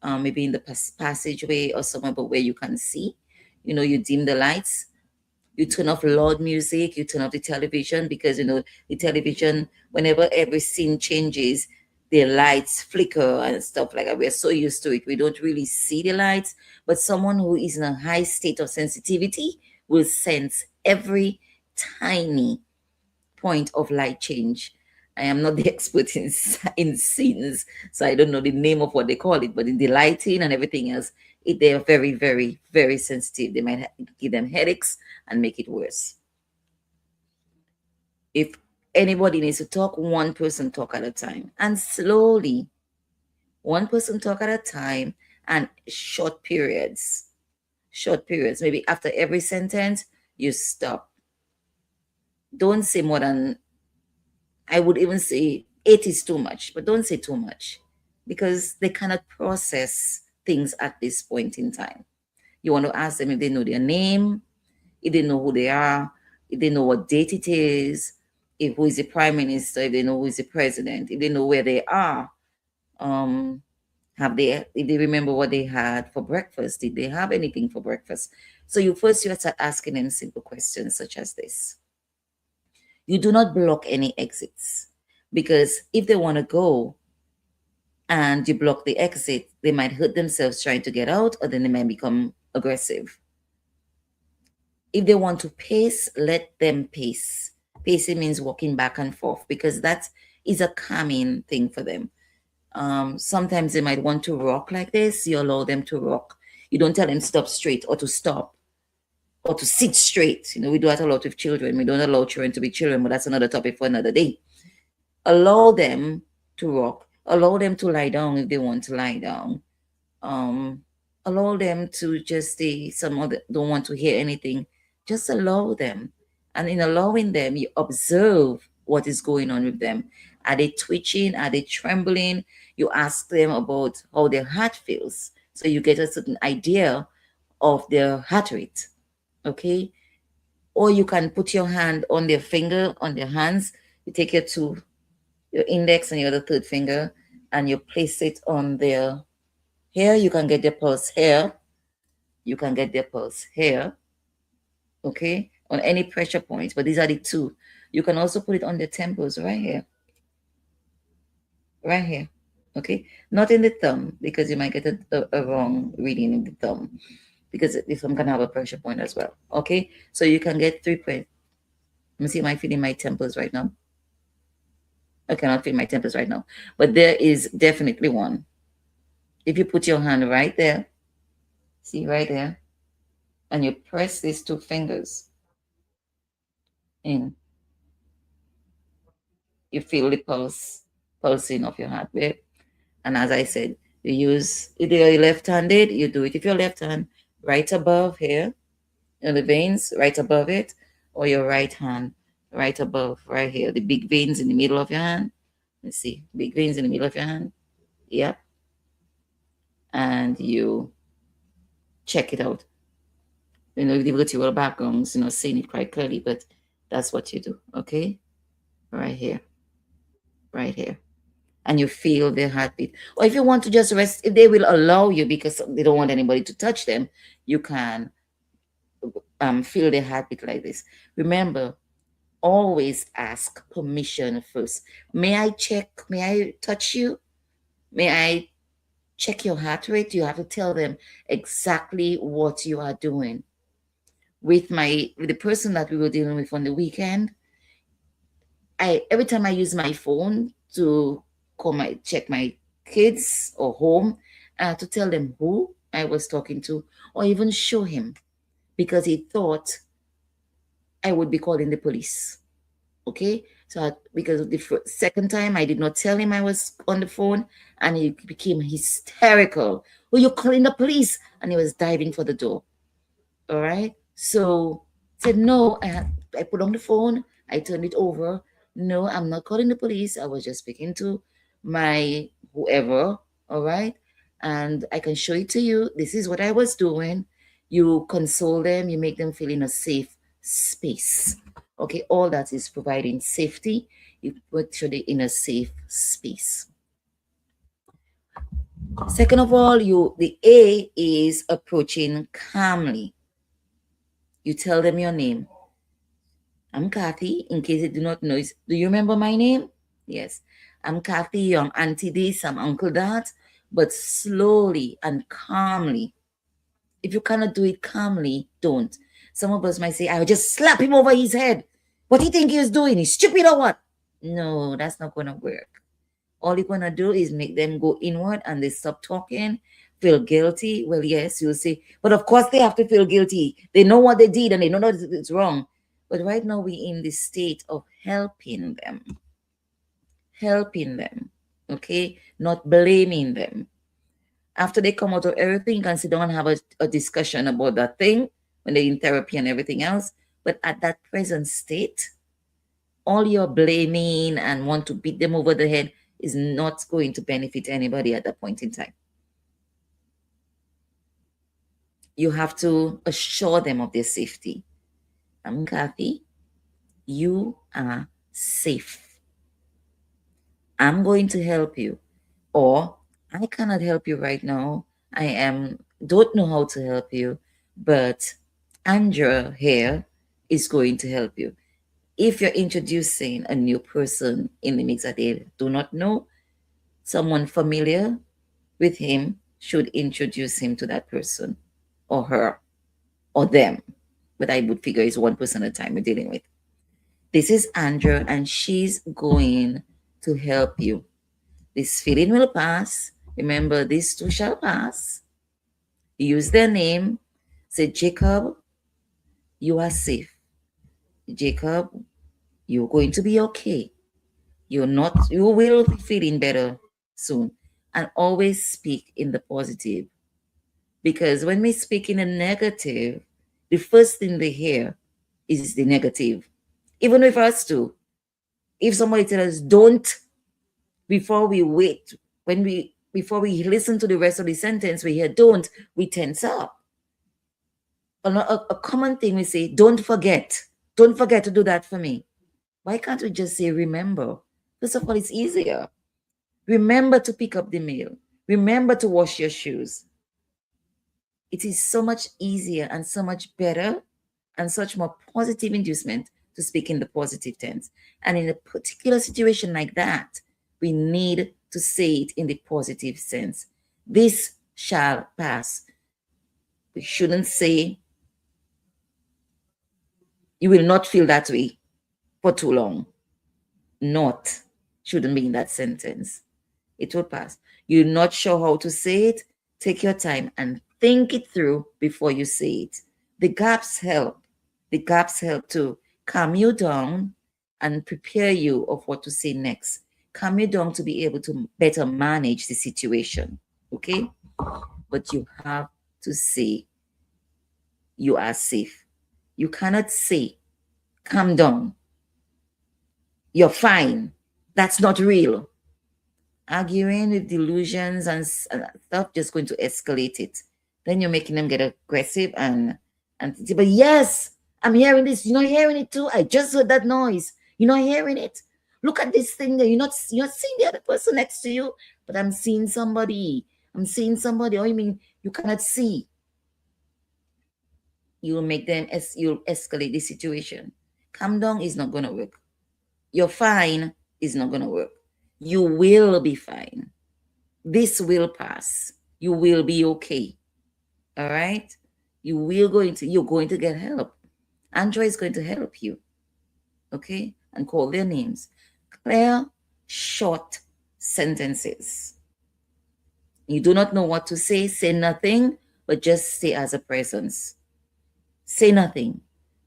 maybe in the passageway or somewhere, but where you can see. You dim the lights. You turn off loud music, you turn off the television, because the television, whenever every scene changes, the lights flicker and stuff like that. We're so used to it, we don't really see the lights. But someone who is in a high state of sensitivity will sense every tiny point of light change. I am not the expert in scenes, so I don't know the name of what they call it, but in the lighting and everything else, they are very, very, very sensitive. They might give them headaches and make it worse. If anybody needs to talk, one person talk at a time, and slowly, one person talk at a time, and short periods. Maybe after every sentence, you stop. Don't say more than, I would even say 8 is too much, but don't say too much, because they cannot process things at this point in time. You want to ask them if they know their name, if they know who they are, if they know what date it is, if who is the prime minister, if they know who is the president, if they know where they are, if they remember what they had for breakfast, did they have anything for breakfast? So you start asking them simple questions such as this. You do not block any exits, because if they want to go and you block the exit, they might hurt themselves trying to get out, or then they might become aggressive. If they want to pace, let them pace. Pacing means walking back and forth, because that is a calming thing for them. Sometimes they might want to rock like this. You allow them to rock. You don't tell them stop straight or to stop or to sit straight. We do that a lot with children. We don't allow children to be children, but that's another topic for another day. Allow them to rock. Allow them to lie down if they want to lie down. Allow them to just stay. Some of them don't want to hear anything. Just allow them. And in allowing them, you observe what is going on with them. Are they twitching? Are they trembling? You ask them about how their heart feels, so you get a certain idea of their heart rate. Okay? Or you can put your hand on their finger, on their hands. You take your index and your other third finger, and you place it on their hair. You can get their pulse here. You can get their pulse here. Okay? On any pressure point, but these are the two. You can also put it on the temples right here. Right here. Okay? Not in the thumb, because you might get a wrong reading in the thumb, because the thumb can have a pressure point as well. Okay? So you can get 3 points. Let me see, am I feeling my temples right now? I cannot feel my temples right now, but there is definitely one. If you put your hand right there, see right there, and you press these 2 fingers in, you feel the pulsing of your heartbeat. And as I said, you use, if you're left-handed, you do it. If you're left hand, right above here, in the veins, right above it, or your right hand, right above, right here, the big veins in the middle of your hand. Let's see, big veins in the middle of your hand. Yep. And you check it out. The vertebral backgrounds, seeing it quite clearly, but that's what you do, okay? Right here. Right here. And you feel their heartbeat. Or if you want to just rest, if they will allow you, because they don't want anybody to touch them, you can feel their heartbeat like this. Remember, always ask permission first. May I touch you? May I check your heart rate? You have to tell them exactly what you are doing. With the person that we were dealing with on the weekend, every time I use my phone to check my kids or home, to tell them who I was talking to, or even show him, because he thought I would be calling the police. Okay, so because the second time I did not tell him I was on the phone, and he became hysterical. Well, you're calling the police, and he was diving for the door. All right, so I said no. I put on the phone. I turned it over. No, I'm not calling the police. I was just speaking to my whoever. All right, and I can show it to you. This is what I was doing. You console them. You make them feel in a safe space. Okay, all that is providing safety. You put them in a safe space. Second of all, the A is approaching calmly. You tell them your name. I'm Kathy. In case you do not know, do you remember my name? Yes. I'm Kathy. I'm Auntie this, I'm Uncle that. But slowly and calmly. If you cannot do it calmly, don't. Some of us might say, I'll just slap him over his head. What do you think he's doing? He's stupid or what? No, that's not going to work. All you're going to do is make them go inward and they stop talking, feel guilty. Well, yes, you'll say, but of course they have to feel guilty. They know what they did and they know that it's wrong. But right now we're in the state of helping them. Helping them, okay? Not blaming them. After they come out of everything, you can sit down and have a discussion about that thing when they're in therapy and everything else. But at that present state, all your blaming and want to beat them over the head is not going to benefit anybody at that point in time. You have to assure them of their safety. I'm Kathy. You are safe. I'm going to help you. Or I cannot help you right now. Don't know how to help you, but Andrea here is going to help you. If you're introducing a new person in the mix that they do not know, someone familiar with him should introduce him to that person or her or them. But I would figure it's one person at a time we're dealing with. This is Andrea, and she's going to help you. This feeling will pass. Remember, this too shall pass. Use their name. Say, Jacob, you are safe. Jacob, you're going to be okay. You will be feeling better soon. And always speak in the positive. Because when we speak in a negative, the first thing they hear is the negative. Even with us too. If somebody tells us don't, before we wait, before we listen to the rest of the sentence, we hear don't, we tense up. A common thing we say, don't forget to do that for me. Why can't we just say remember? First of all, it's easier. Remember to pick up the mail. Remember to wash your shoes. It is so much easier and so much better and such more positive inducement to speak in the positive tense. And in a particular situation like that, we need to say it in the positive sense. This shall pass. We shouldn't say, you will not feel that way for too long. Not shouldn't be in that sentence. It will pass. You're not sure how to say it? Take your time and think it through before you say it. The gaps help. The gaps help to calm you down and prepare you of what to say next. Calm you down to be able to better manage the situation. Okay? But you have to say you are safe. You cannot say, calm down. You're fine. That's not real. Arguing with delusions and stuff just going to escalate it. Then you're making them get aggressive and but yes, I'm hearing this. You're not hearing it too. I just heard that noise. You're not hearing it. Look at this thing there. You're not seeing the other person next to you, but I'm seeing somebody. I'm seeing somebody. Oh, you mean you cannot see? You'll make them you'll escalate the situation. Calm down is not gonna work. You're fine is not gonna work. You will be fine. This will pass. You will be okay. All right? You're going to get help. Andrea is going to help you. Okay? And call their names. Clear, short sentences. You do not know what to say nothing, but just say as a presence. Say nothing.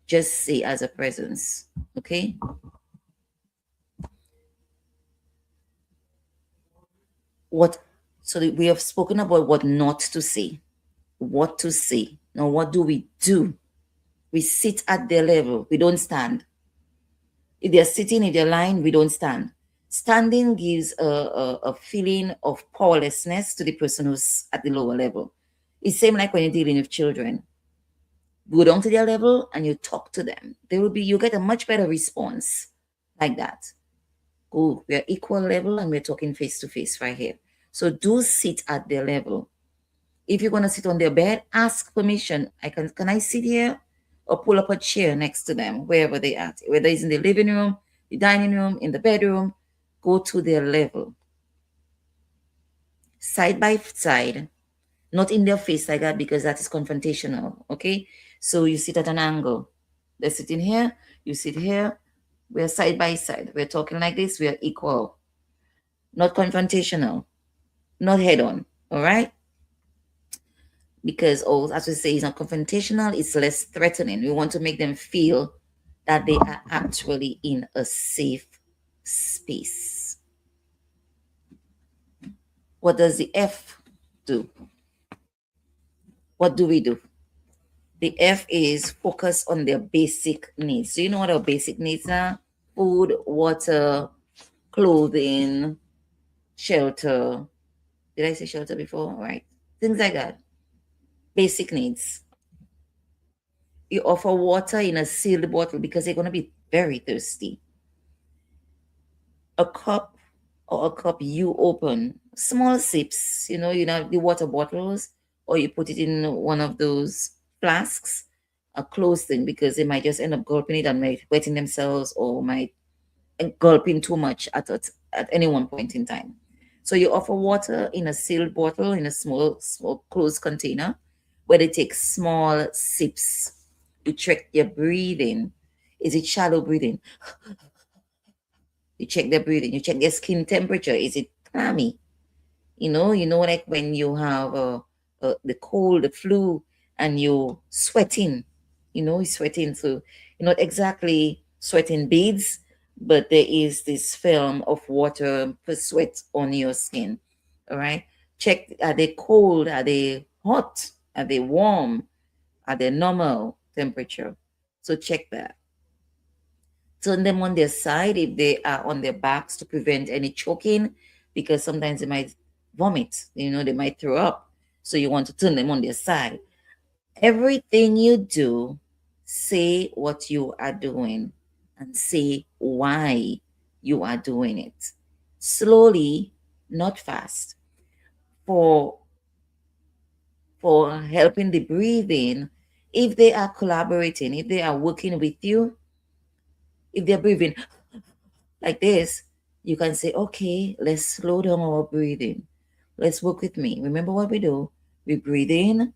Just say as a presence. Okay? So we have spoken about what not to say. What to say. Now, what do? We sit at their level. We don't stand. If they're sitting, if they're lying, we don't stand. Standing gives a feeling of powerlessness to the person who's at the lower level. It's same like when you're dealing with children. Go down to their level and you talk to them. You get a much better response like that. Oh, we're equal level and we're talking face to face right here. So do sit at their level. If you're going to sit on their bed, ask permission. Can I sit here? or pull up a chair next to them, wherever they at, whether it's in the living room, the dining room, in the bedroom, go to their level. Side by side, not in their face like that, because that is confrontational, okay? So you sit at an angle. They're sitting here, you sit here, we're side by side. We're talking like this, we are equal. Not confrontational, not head on, all right? Because, as we say, it's not confrontational, it's less threatening. We want to make them feel that they are actually in a safe space. What does the F do? What do we do? The F is focus on their basic needs. So you know what our basic needs are? Food, water, clothing, shelter. Did I say shelter before? Right. Things like that. Basic needs. You offer water in a sealed bottle because they're going to be very thirsty. A cup you open, small sips, you know the water bottles, or you put it in one of those flasks, a closed thing, because they might just end up gulping it and might wetting themselves, or might gulping too much at any one point in time. So you offer water in a sealed bottle, in a small closed container, where they take small sips. You check their breathing. Is it shallow breathing? You check their breathing. You check their skin temperature. Is it clammy? You know, like when you have the cold, the flu, and you're sweating. You're sweating. So you're not exactly sweating beads, but there is this film of water for sweat on your skin. All right. Check, are they cold? Are they hot? Are they warm? Are they normal temperature? So check that. Turn them on their side if they are on their backs to prevent any choking, because sometimes they might vomit, they might throw up. So you want to turn them on their side. Everything you do, say what you are doing and say why you are doing it. Slowly, not fast. For helping the breathing, if they are collaborating, if they are working with you, if they're breathing like this, you can say, okay, let's slow down our breathing. Let's work with me. Remember what we do? We breathe in,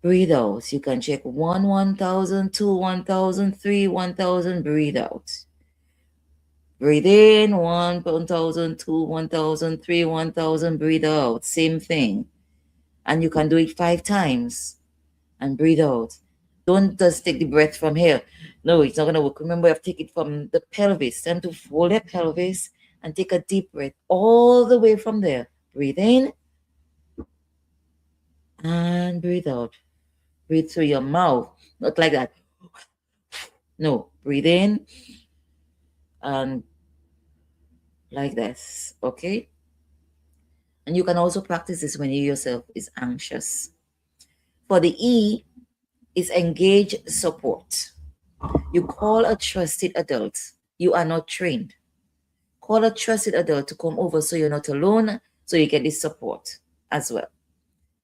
breathe out. You can check 1, 1,000, 2, 1,000, 3, 1,000, breathe out. Breathe in, 1, 1,000, 2, 1,000, 3, 1,000, breathe out. Same thing. And you can do it 5 times and breathe out. Don't just take the breath from here. No, it's not going to work. Remember, you have to take it from the pelvis. Time to fold that pelvis and take a deep breath all the way from there. Breathe in and breathe out. Breathe through your mouth. Not like that. No, breathe in and like this. Okay? And you can also practice this when you yourself is anxious. For the E is engage support. You call a trusted adult. You are not trained. Call a trusted adult to come over so you're not alone, so you get this support as well.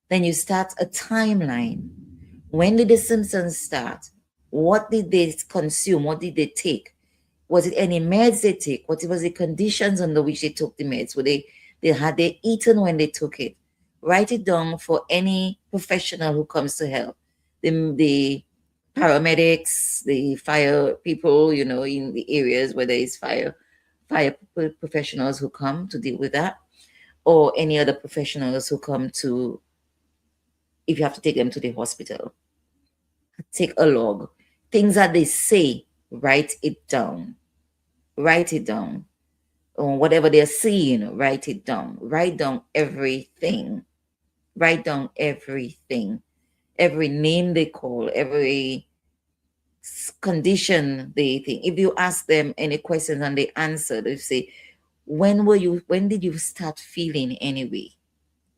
Then you start a timeline. When did the symptoms start? What did they consume? What did they take? Was it any meds they take? What was the conditions under which they took the meds? Had they eaten when they took it? Write it down for any professional who comes to help. The paramedics, the fire people, in the areas where there is fire professionals who come to deal with that, or any other professionals who come to, if you have to take them to the hospital. Take a log. Things that they say, write it down. Write it down. Or whatever they're seeing, write it down. Write down everything. Write down everything. Every name they call, every condition they think. If you ask them any questions and they answer, they say, when did you start feeling anyway?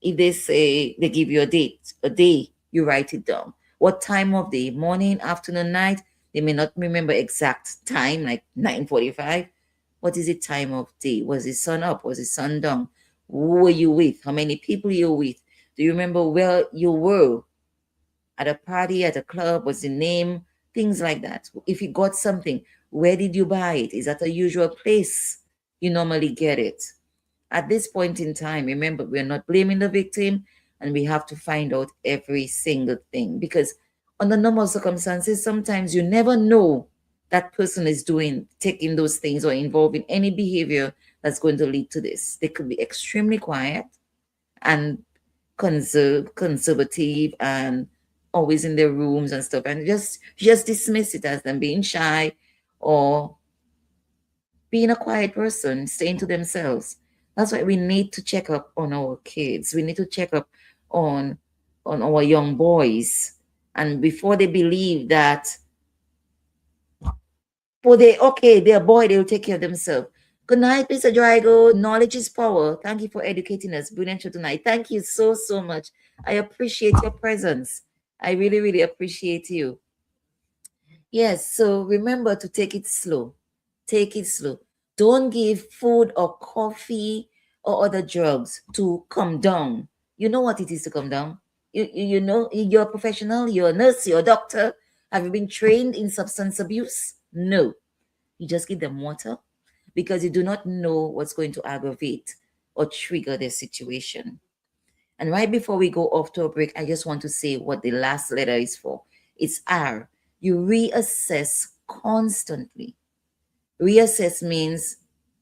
If they say, they give you a day, you write it down. What time of day? Morning, afternoon, night? They may not remember exact time, like 9:45. What is the time of day? Was the sun up? Was the sun down? Who were you with? How many people you were with? Do you remember where you were at a party, at a club? What's the name? Things like that. If you got something, where did you buy it? Is that a usual place you normally get it? At this point in time, remember, we're not blaming the victim, and we have to find out every single thing, because under normal circumstances, sometimes you never know that person is taking those things or involved in any behavior that's going to lead to this. They could be extremely quiet and conservative and always in their rooms and stuff, and just dismiss it as them being shy or being a quiet person, staying to themselves. That's why we need to check up on our kids. We need to check up on our young boys. And before they believe that, they're a boy, they'll take care of themselves. Good night, Mr. Drago. Knowledge is power. Thank you for educating us. Brilliant show tonight. Thank you so much. I appreciate your presence. I really, really appreciate you. Yes, so remember to take it slow. Take it slow. Don't give food or coffee or other drugs to come down. You know what it is to come down. You know, you're a professional, you're a nurse, you're a doctor. Have you been trained in substance abuse? No. You just give them water because you do not know what's going to aggravate or trigger their situation. And right before we go off to a break, I just want to say what the last letter is for. It's R. You reassess constantly. Reassess means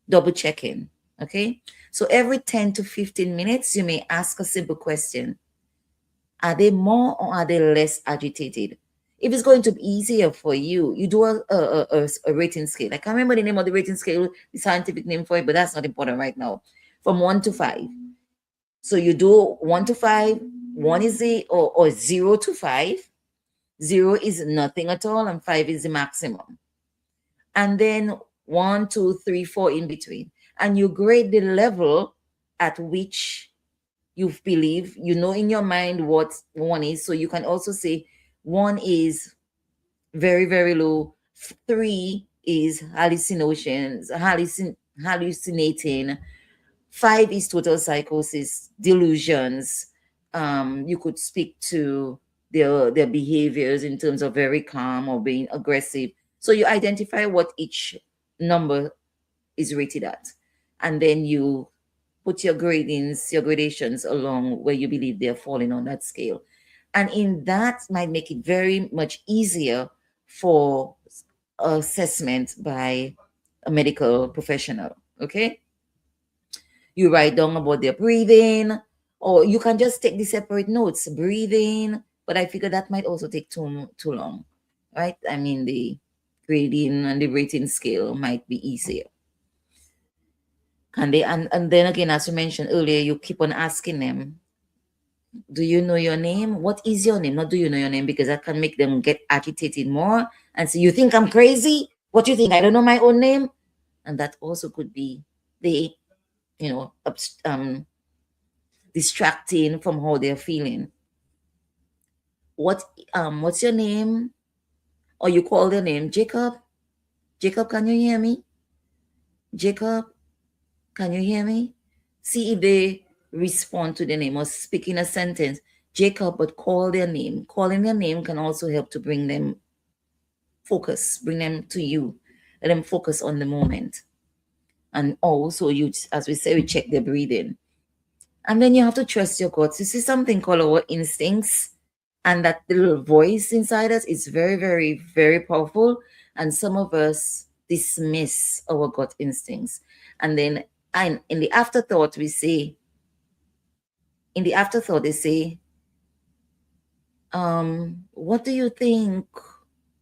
double checking, okay? So every 10 to 15 minutes, you may ask a simple question. Are they more or are they less agitated? If it's going to be easier for you, you do a rating scale. I can't remember the name of the rating scale, the scientific name for it, but that's not important right now. From 1 to 5. So you do 1 to 5, 1 is or 0 to 5. 0 is nothing at all, and 5 is the maximum. And then 1, 2, 3, 4 in between. And you grade the level at which you believe, you know in your mind what 1 is. So you can also say 1 is very, very low. 3 is hallucinations, hallucinating. 5 is total psychosis, delusions. You could speak to their behaviors in terms of very calm or being aggressive. So you identify what each number is rated at. And then you put your gradations along where you believe they're falling on that scale. And in that might make it very much easier for assessment by a medical professional, okay? You write down about their breathing, or you can just take the separate notes, breathing, but I figure that might also take too long, right? I mean, the grading and the rating scale might be easier. Can they, and then again, as you mentioned earlier, you keep on asking them, do you know your name? What is your name? Not do you know your name, because that can make them get agitated more and say, you think I'm crazy? What do you think? I don't know my own name? And that also could be the, distracting from how they're feeling. What's your name? Or you call their name, Jacob. Jacob, can you hear me? Jacob, can you hear me? See if they respond to the name or speak in a sentence. Jacob, but call their name. Calling their name can also help to bring them focus, bring them to you, let them focus on the moment. And also, you, as we say, we check their breathing. And then you have to trust your gut. You see something called our instincts, and that little voice inside us is very, very, very powerful. And some of us dismiss our gut instincts. And then in the afterthought, they say, what do you think?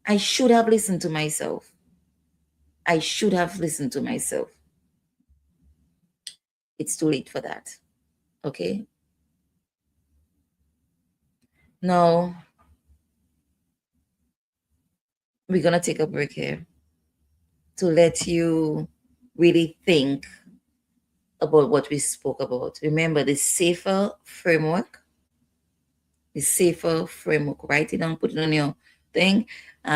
I should have listened to myself. I should have listened to myself. It's too late for that. Okay? Now, we're going to take a break here to let you really think about what we spoke about. Remember the SAFER framework. The SAFER framework. Write it down, put it on your thing.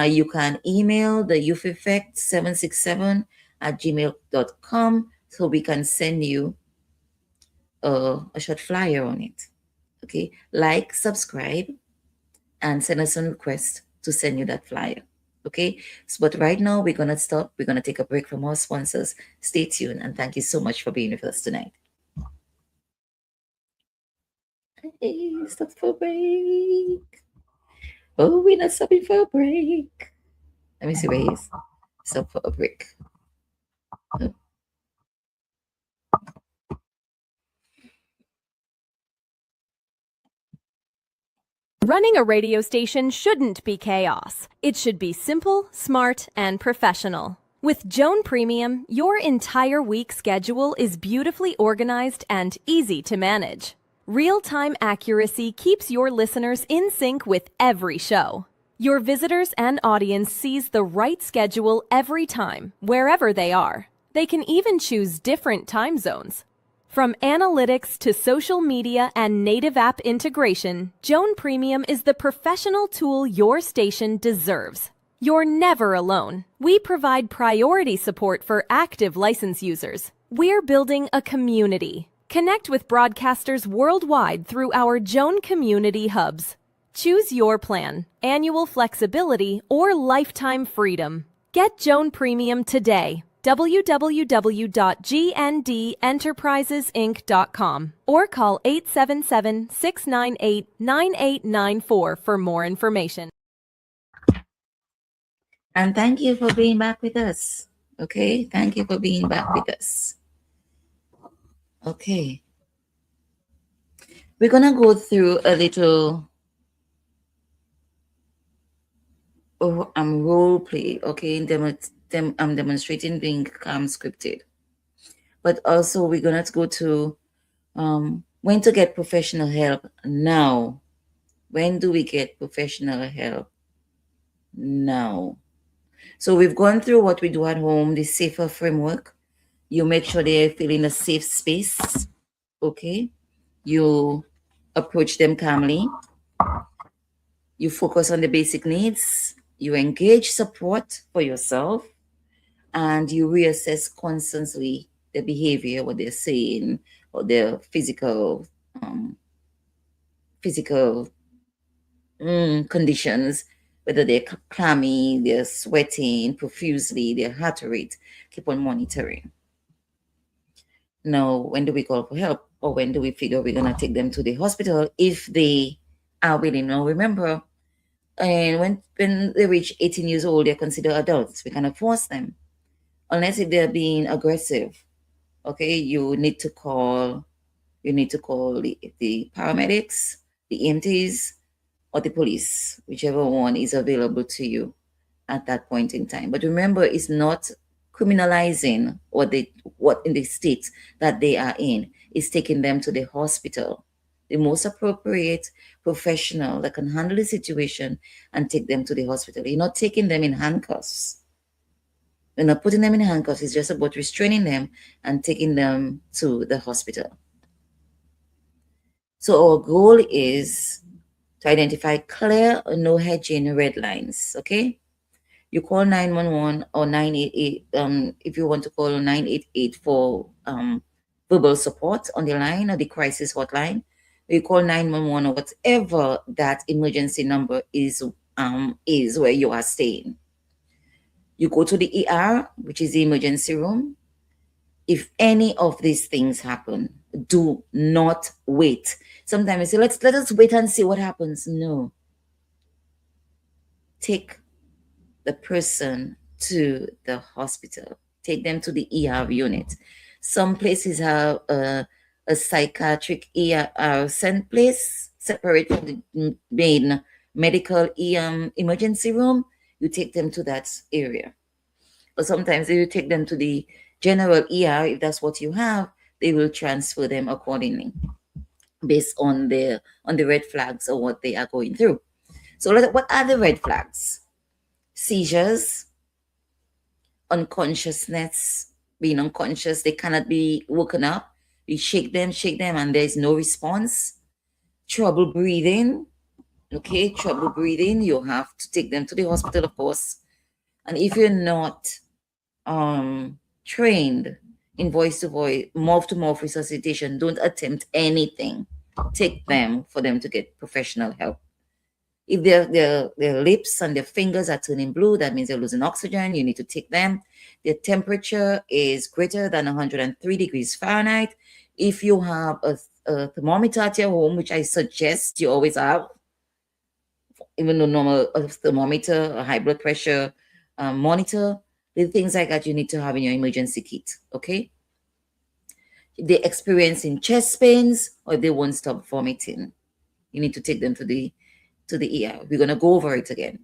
You can email the youtheffect767@gmail.com so we can send you a short flyer on it. Okay, like, subscribe, and send us a request to send you that flyer. Okay, but right now we're going to stop. We're going to take a break from our sponsors. Stay tuned, and thank you so much for being with us tonight. Hey, stop for a break. Oh, we're not stopping for a break. Let me see where he is. Stop for a break. Oh. Running a radio station shouldn't be chaos. It should be simple, smart, and professional. With Joan Premium, your entire week schedule is beautifully organized and easy to manage. Real-time accuracy keeps your listeners in sync with every show. Your visitors and audience sees the right schedule every time, wherever they are. They can even choose different time zones. From analytics to social media and native app integration, Joan Premium is the professional tool your station deserves. You're never alone. We provide priority support for active license users. We're building a community. Connect with broadcasters worldwide through our Joan Community Hubs. Choose your plan, annual flexibility, or lifetime freedom. Get Joan Premium today. www.gndenterprisesinc.com or call 877-698-9894 for more information. And thank you for being back with us. Okay, thank you for being back with us. Okay. We're going to go through a little role play, okay? I'm demonstrating being scripted. But also we're going to go to when to get professional help now. When do we get professional help now? So we've gone through what we do at home, the safer framework. You make sure they feel in a safe space, okay? You approach them calmly. You focus on the basic needs. You engage support for yourself. And you reassess constantly the behavior, what they're saying, or their physical conditions, whether they're clammy, they're sweating profusely, their heart rate. Keep on monitoring. Now, when do we call for help, or when do we figure we're going to take them to the hospital if they are willing? Now, remember, and when they reach 18 years old, they're considered adults. We cannot force them. Unless if they're being aggressive, okay, you need to call the paramedics, the EMTs, or the police, whichever one is available to you at that point in time. But remember, it's not criminalizing what in the state that they are in. It's taking them to the hospital, the most appropriate professional that can handle the situation and take them to the hospital. You're not taking them in handcuffs. We're not putting them in handcuffs. It's just about restraining them and taking them to the hospital. So our goal is to identify clear or no hedging red lines, okay? You call 911 or 988 if you want to call 988 for verbal support on the line or the crisis hotline. You call 911 or whatever that emergency number is where you are staying. You go to the ER, which is the emergency room. If any of these things happen, do not wait. Sometimes you say, let us wait and see what happens. No. Take the person to the hospital. Take them to the ER unit. Some places have a psychiatric ER place separate from the main medical emergency room. You take them to that area. Or sometimes if you take them to the general ER, if that's what you have, they will transfer them accordingly based on the red flags or what they are going through. So what are the red flags? Seizures, unconsciousness, being unconscious, they cannot be woken up. You shake them, and there's no response. Trouble breathing, okay, trouble breathing, you have to take them to the hospital, of course. And if you're not trained in voice-to-voice, mouth-to-mouth resuscitation, don't attempt anything. Take them for them to get professional help. If their lips and their fingers are turning blue, that means they're losing oxygen. You need to take them. Their temperature is greater than 103 degrees Fahrenheit. If you have a thermometer at your home, which I suggest you always have, even though normal thermometer, a high blood pressure monitor, the things like that you need to have in your emergency kit, okay? If they're experiencing chest pains or they won't stop vomiting, you need to take them to the ER. We're going to go over it again.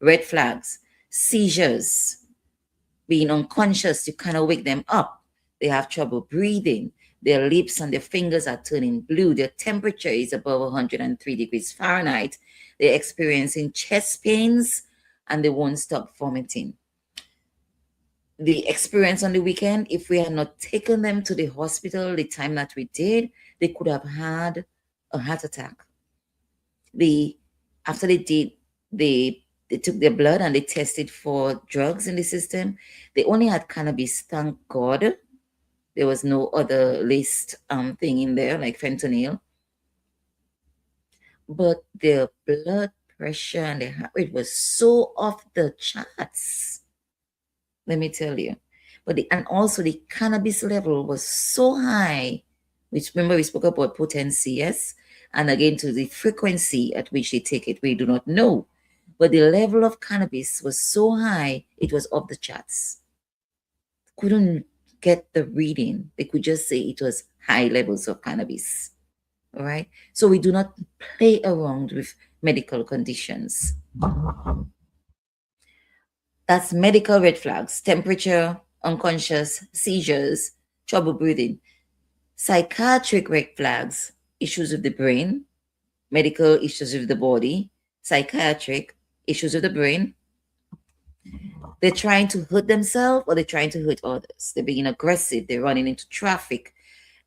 Red flags, seizures, being unconscious, you kind of wake them up. They have trouble breathing. Their lips and their fingers are turning blue. Their temperature is above 103 degrees Fahrenheit. They're experiencing chest pains and they won't stop vomiting. The experience on the weekend, if we had not taken them to the hospital the time that we did, they could have had a heart attack. After they did, they took their blood and they tested for drugs in the system. They only had cannabis, thank God. There was no other list thing in there like fentanyl. But their blood pressure and their heart rate was so off the charts. Let me tell you. And also the cannabis level was so high, which remember we spoke about potency, yes? And again, to the frequency at which they take it, we do not know. But the level of cannabis was so high, it was off the charts. Couldn't get the reading. They could just say it was high levels of cannabis. All right? So we do not play around with medical conditions. That's medical red flags: temperature, unconscious, seizures, trouble breathing. Psychiatric red flags: issues with the brain, medical issues with the body, psychiatric issues with the brain. They're trying to hurt themselves or they're trying to hurt others. They're being aggressive. They're running into traffic.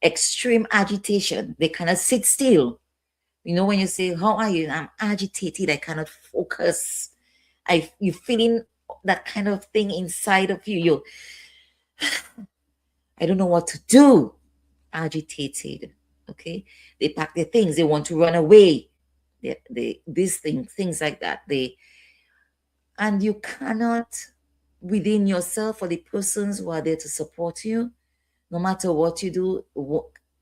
Extreme agitation. They cannot sit still. You know, when you say, how are you? I'm agitated. I cannot focus. You're feeling that kind of thing inside of you. I don't know what to do. Agitated. Okay? They pack their things. They want to run away. Things like that. And you cannot, within yourself or the persons who are there to support you, no matter what you do,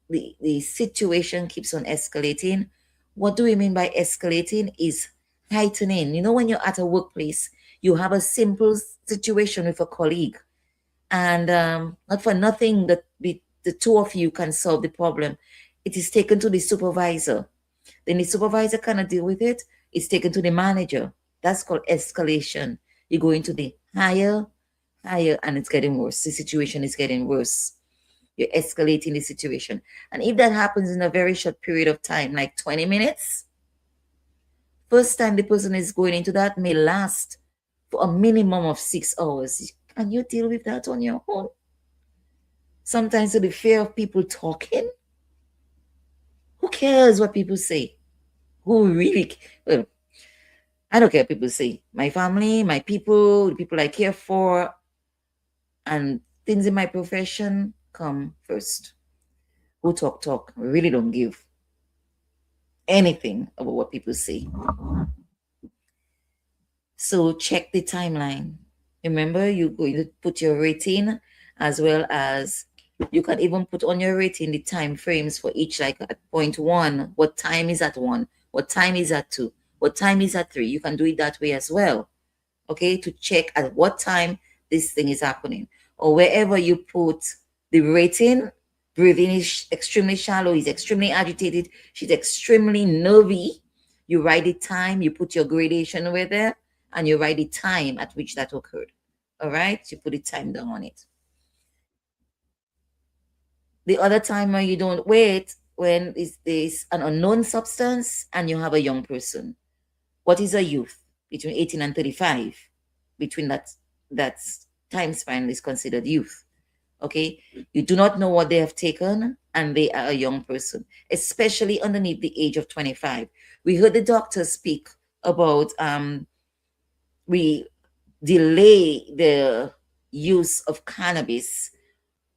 the situation keeps on escalating. What do we mean by escalating? Is heightening. You know, when you're at a workplace, you have a simple situation with a colleague, and not for nothing that the two of you can solve the problem. It is taken to the supervisor. Then the supervisor cannot deal with it. It's taken to the manager. That's called escalation. You go into the higher, and it's getting worse. The situation is getting worse. You're escalating the situation. And if that happens in a very short period of time, like 20 minutes, first time the person is going into that may last for a minimum of 6 hours. Can you deal with that on your own? Sometimes the fear of people talking. Who cares what people say? Who really? Well, I don't care what people say. My family, my people, the people I care for, and things in my profession come first. Who talk. I really don't give anything about what people say. So check the timeline. Remember, you're going to put your rating, as well as you can even put on your rating the time frames for each, like at point 1, what time is at 1, what time is at 2, what time is at 3. You can do it that way as well, okay, to check at what time this thing is happening. Or wherever you put the rating, breathing is extremely shallow, he's extremely agitated, she's extremely nervy, you write the time, you put your gradation over there, and you write the time at which that occurred. All right, you put the time down on it. The other time where you don't wait, when there's an unknown substance and you have a young person. What is a youth? Between 18 and 35. Between that time span is considered youth. Okay, you do not know what they have taken, and they are a young person, especially underneath the age of 25. We heard the doctor speak about we delay the use of cannabis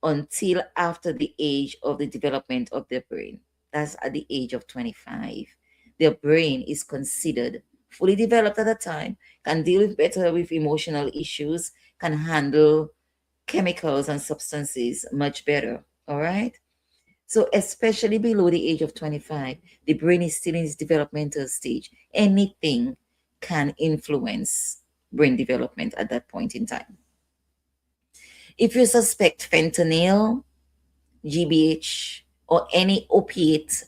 until after the age of the development of their brain. That's at the age of 25. Their brain is considered fully developed at the time, can deal better with emotional issues, can handle chemicals and substances much better. All right. So especially below the age of 25, the brain is still in its developmental stage. Anything can influence brain development at that point in time. If you suspect fentanyl, GBH, or any opiate,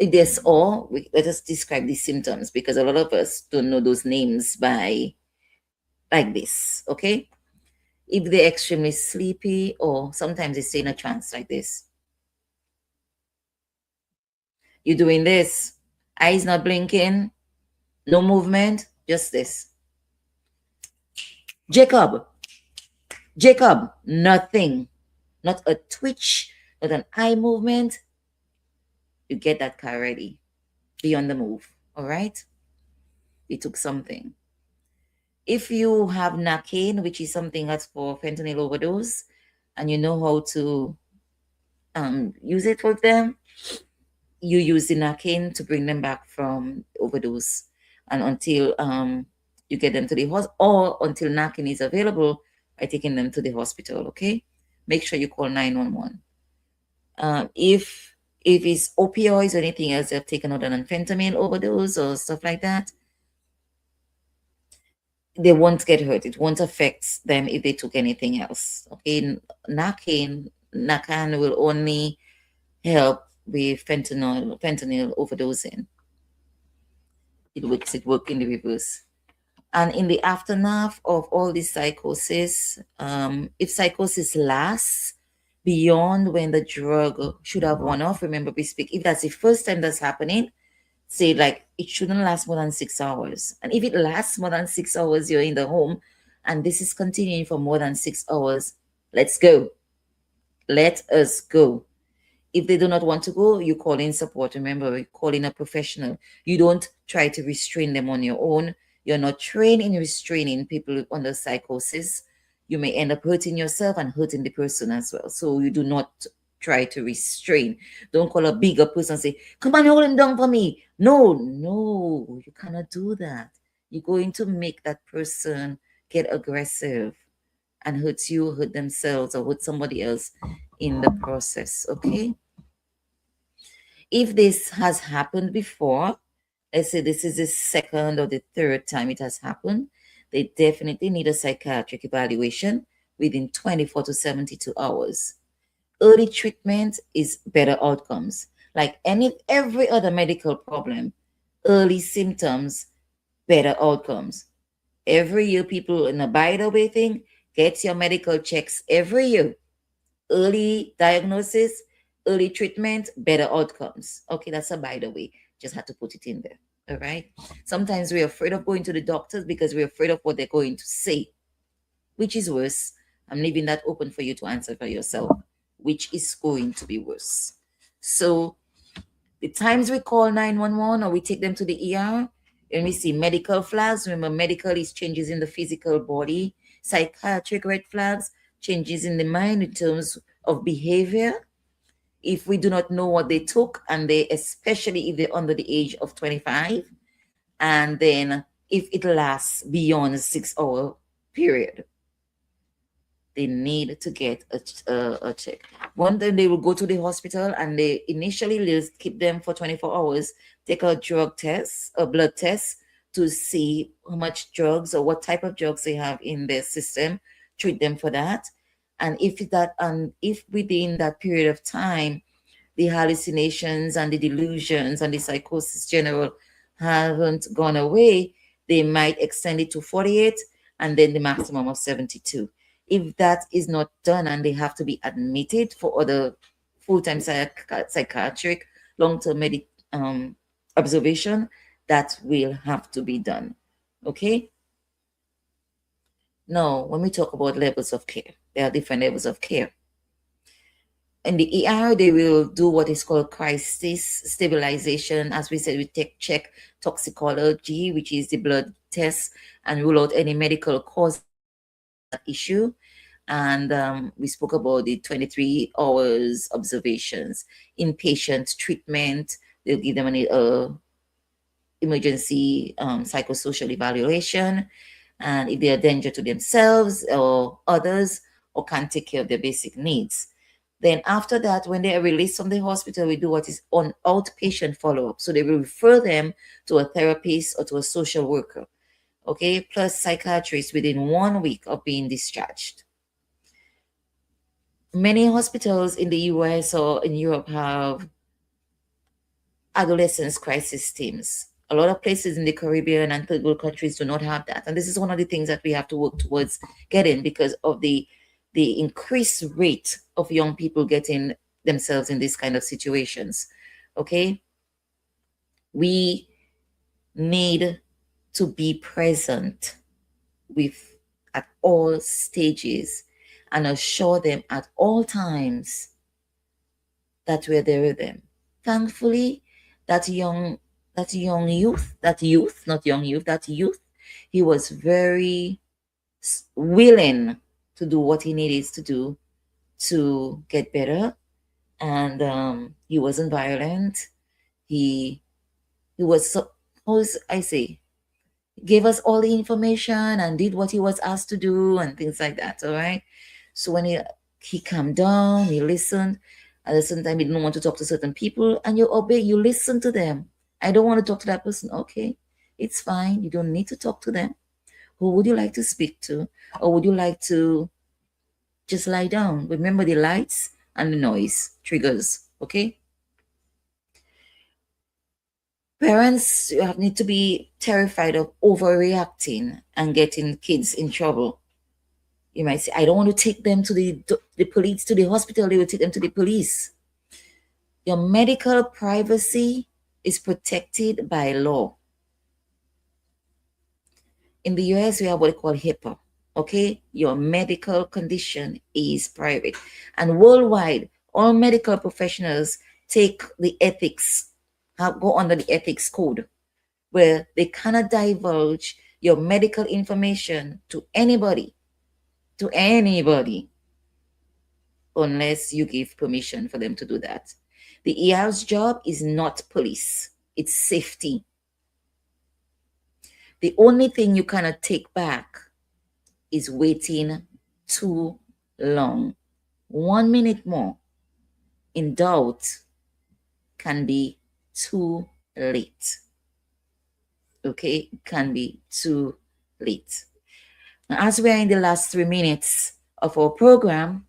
let us describe the symptoms, because a lot of us don't know those names by like this, okay? If they're extremely sleepy, or sometimes they stay in a trance like this. You're doing this, eyes not blinking, no movement, just this. Jacob, nothing, not a twitch, not an eye movement. You get that car ready, be on the move, all right? They took something. If you have Narcan, which is something that's for fentanyl overdose, and you know how to use it with them, you use the Narcan to bring them back from overdose, and until you get them to the hospital, or until Narcan is available, by taking them to the hospital. Okay, make sure you call 911. If it's opioids or anything else they've taken out an fentanyl overdose or stuff like that, they won't get hurt. It won't affect them if they took anything else. Okay, Narcan will only help with fentanyl overdosing. It works in the reverse. And in the aftermath of all this psychosis, if psychosis lasts beyond when the drug should have worn off, remember we speak, if that's the first time that's happening, say like it shouldn't last more than 6 hours. And if it lasts more than 6 hours, you're in the home, and this is continuing for more than 6 hours, let's go. Let us go. If they do not want to go, you call in support. Remember, you call in a professional. You don't try to restrain them on your own. You're not trained in restraining people under psychosis. You may end up hurting yourself and hurting the person as well. So you do not try to restrain. Don't call a bigger person and say, come on, hold him down for me. No, you cannot do that. You're going to make that person get aggressive and hurt you, hurt themselves, or hurt somebody else in the process, okay? If this has happened before, let's say this is the second or the third time it has happened, they definitely need a psychiatric evaluation within 24 to 72 hours. Early treatment is better outcomes. Like every other medical problem, early symptoms, better outcomes. Every year, people in a by the way thing, get your medical checks every year. Early diagnosis, early treatment, better outcomes. Okay, that's a by the way. Just had to put it in there. All right. Sometimes we're afraid of going to the doctors because we're afraid of what they're going to say. Which is worse? I'm leaving that open for you to answer for yourself. Which is going to be worse? So the times we call 911 or we take them to the ER, and we see medical flags. Remember, medical is changes in the physical body. Psychiatric red flags, changes in the mind in terms of behavior. If we do not know what they took, and they, especially if they're under the age of 25, and then if it lasts beyond a 6-hour period, they need to get a check. One time they will go to the hospital, and they initially will keep them for 24 hours, take a drug test, a blood test, to see how much drugs or what type of drugs they have in their system, treat them for that. And if within that period of time, the hallucinations and the delusions and the psychosis general haven't gone away, they might extend it to 48 and then the maximum of 72. If that is not done and they have to be admitted for other full-time psychiatric long-term observation, that will have to be done. Okay? Now, when we talk about levels of care, there are different levels of care. In the ER, they will do what is called crisis stabilization. As we said, we check toxicology, which is the blood test, and rule out any medical cause issue. And we spoke about the 23 hours observations, inpatient treatment. They'll give them emergency psychosocial evaluation, and if they are a danger to themselves or others or can't take care of their basic needs. Then after that, when they are released from the hospital, we do what is on outpatient follow-up. So they will refer them to a therapist or to a social worker, okay, plus psychiatrists within 1 week of being discharged. Many hospitals in the US or in Europe have adolescence crisis teams. A lot of places in the Caribbean and third world countries do not have that. And this is one of the things that we have to work towards getting because of the increased rate of young people getting themselves in these kind of situations. Okay? We need to be present with at all stages and assure them at all times that we're there with them. Thankfully, that youth, he was very willing to do what he needed to do to get better. And he wasn't violent. He was, gave us all the information and did what he was asked to do and things like that, all right? So when he calmed down, he listened. At the same time, he didn't want to talk to certain people, and you obey, you listen to them. I don't want to talk to that person. Okay, it's fine. You don't need to talk to them. Who would you like to speak to? Or would you like to just lie down? Remember the lights and the noise triggers, okay? Parents need to be terrified of overreacting and getting kids in trouble. You might say, I don't want to take them to the police, to the hospital. They will take them to the police. Your medical privacy is protected by law. In the US, we have what we call HIPAA. Okay, your medical condition is private. And worldwide, all medical professionals take the ethics, go under the ethics code, where they cannot divulge your medical information to anybody, unless you give permission for them to do that. The ER's job is not police, it's safety. The only thing you cannot take back is waiting too long. 1 minute more in doubt can be too late. Okay, it can be too late. Now, as we are in the last 3 minutes of our program,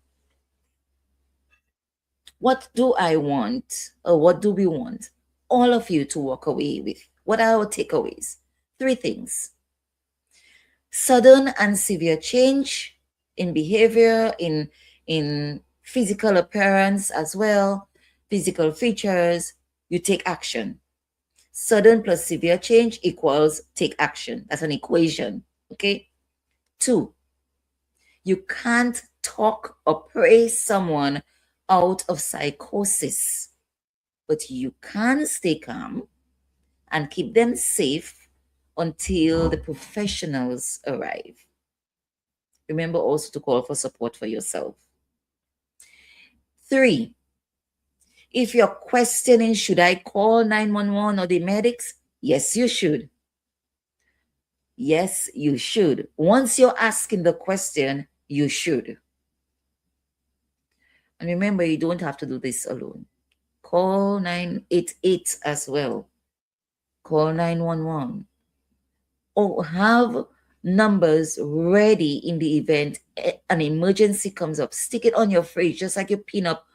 what do I want, or what do we want all of you to walk away with? What are our takeaways? 3 things. Sudden and severe change in behavior, in physical appearance as well, physical features, you take action. Sudden plus severe change equals take action. That's an equation, okay? 2, you can't talk or praise someone out of psychosis, but you can stay calm and keep them safe until the professionals arrive. Remember also to call for support for yourself. 3, if you're questioning, should I call 911 or the medics? Yes, you should. Yes, you should. Once you're asking the question, you should. And remember, you don't have to do this alone. Call 988 as well. Call 911. Or have numbers ready in the event an emergency comes up. Stick it on your fridge, just like you pin up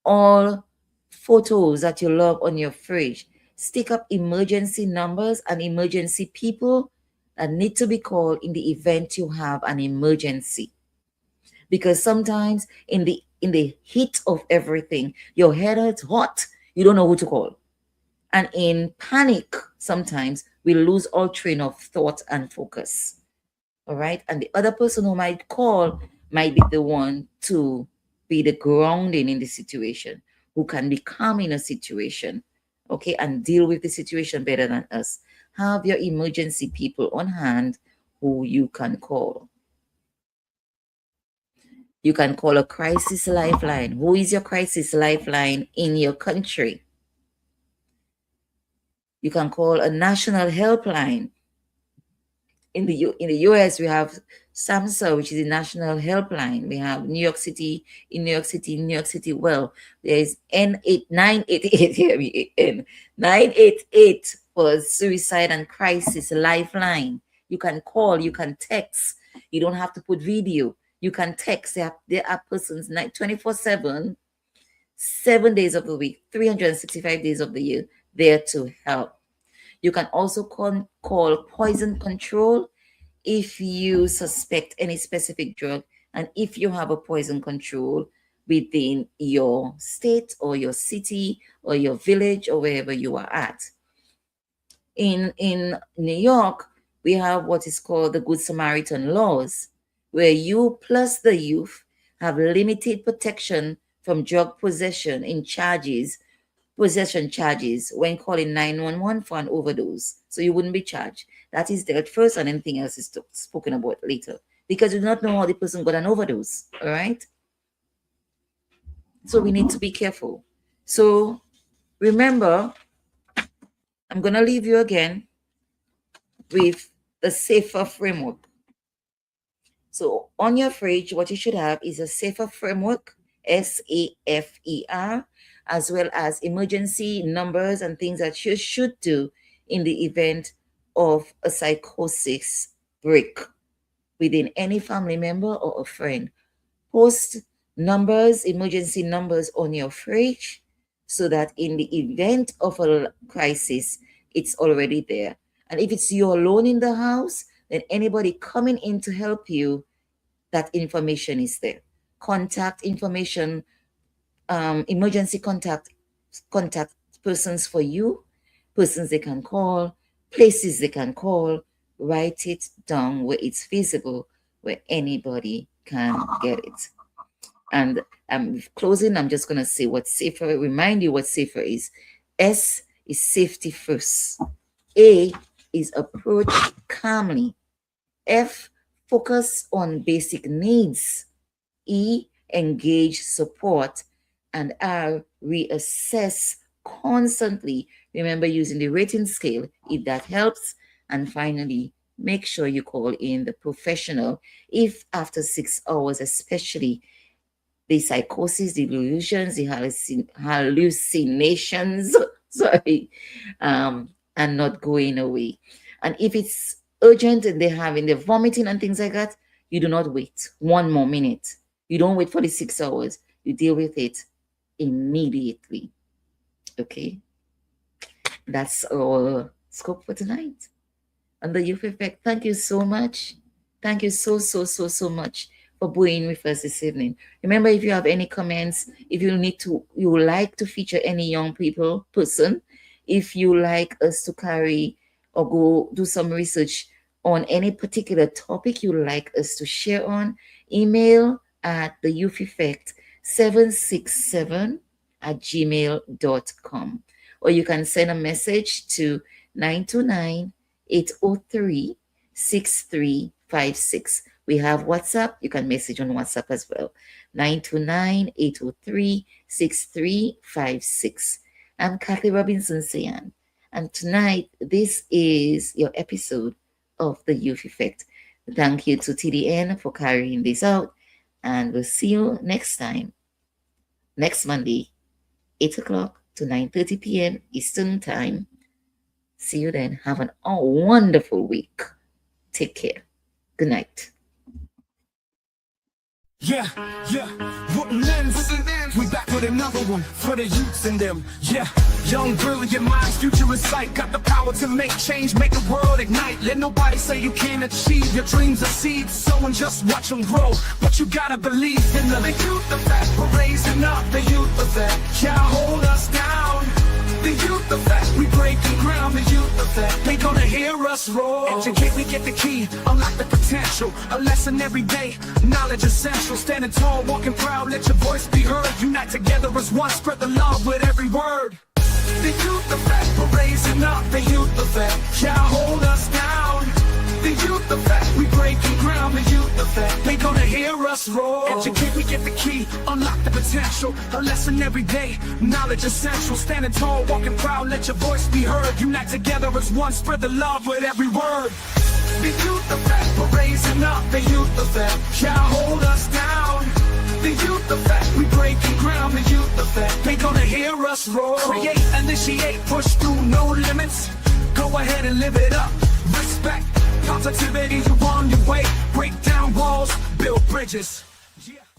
all photos that you love on your fridge. Stick up emergency numbers and emergency people that need to be called in the event you have an emergency. Because sometimes in the heat of everything, your head is hot, you don't know who to call. And in panic, sometimes we lose all train of thought and focus. All right. And the other person who might call might be the one to be the grounding in the situation, who can be calm in a situation, okay, and deal with the situation better than us. Have your emergency people on hand who you can call. You can call a crisis lifeline. Who is your crisis lifeline in your country? You can call a national helpline. In the US, we have SAMHSA, which is a national helpline. We have New York City. Well, there is 988 for suicide and crisis lifeline. You can call, you can text. You don't have to put video. You can text. There are persons 24/7, 7 days of the week, 365 days of the year there to help. You can also call poison control if you suspect any specific drug and if you have a poison control within your state or your city or your village or wherever you are at. In New York, we have what is called the Good Samaritan laws, where you plus the youth have limited protection from drug possession charges when calling 911 for an overdose. So you wouldn't be charged. That is dealt first, and anything else is spoken about later, because you do not know how the person got an overdose. All right. So we need to be careful. So remember, I'm going to leave you again with the SAFER framework. So on your fridge, what you should have is a SAFER framework, SAFER, as well as emergency numbers and things that you should do in the event of a psychosis break within any family member or a friend. Post numbers, emergency numbers on your fridge so that in the event of a crisis, it's already there. And if it's you alone in the house, then anybody coming in to help you, that information is there. Contact information, emergency contact persons for you, persons they can call, places they can call. Write it down where it's feasible, where anybody can get it. And closing, I'm just going to say what SAFER, remind you what SAFER is. S is safety first. A is approach calmly. F, focus on basic needs. E, engage support. And R, reassess constantly. Remember using the rating scale if that helps. And finally, make sure you call in the professional if after 6 hours, especially the psychosis, the delusions, the hallucinations, and not going away. And if it's urgent and they're having the vomiting and things like that, you do not wait 1 more minute. You don't wait for the 6 hours. You deal with it immediately. Okay? That's our scope for tonight. On the Youth Effect, thank you so much. Thank you so much for being with us this evening. Remember, if you have any comments, if you would like to feature any young person, if you like us to carry or go do some research on any particular topic you would like us to share on, email at the Youth Effect 767@gmail.com, or you can send a message to 929-803-6356. We have WhatsApp. You can message on WhatsApp as well. 929-803-6356. I'm Kathy Robinson-Sayan. And tonight, this is your episode of The Youth Effect. Thank you to TDN for carrying this out. And we'll see you next time, next Monday, 8 o'clock to 9:30 p.m. Eastern Time. See you then. Have a wonderful week. Take care. Good night. Yeah, Woodlands, we back with another one for the youths in them. Yeah, young, brilliant minds, future in sight, got the power to make change, make the world ignite. Let nobody say you can't achieve your dreams are seeds, sow and just watch them grow. But you gotta believe in the youth effect. We're raising up the youth effect. Can't hold us down. The youth effect, we breaking ground. The youth effect, they gonna hear us roar. Educate, we get the key, unlock the potential. A lesson every day, knowledge essential. Standing tall, walking proud, let your voice be heard. Unite together as one, spread the love with every word. The youth effect, we're raising up. The youth effect, can't hold us down. The youth effect, we breaking ground. The youth effect, they gonna hear us roar. Educate, we get the key, unlock the potential. potential. A lesson every day, knowledge essential. Standing tall, walking proud, let your voice be heard. Unite together as one, spread the love with every word. The youth effect, we're raising up. The youth effect can't hold us down. The youth effect, we breaking ground. The youth effect, they gonna hear us roar. Create, initiate, push through, no limits. Go ahead and live it up. Respect, positivity, you on your way. Break down walls, build bridges. Yeah.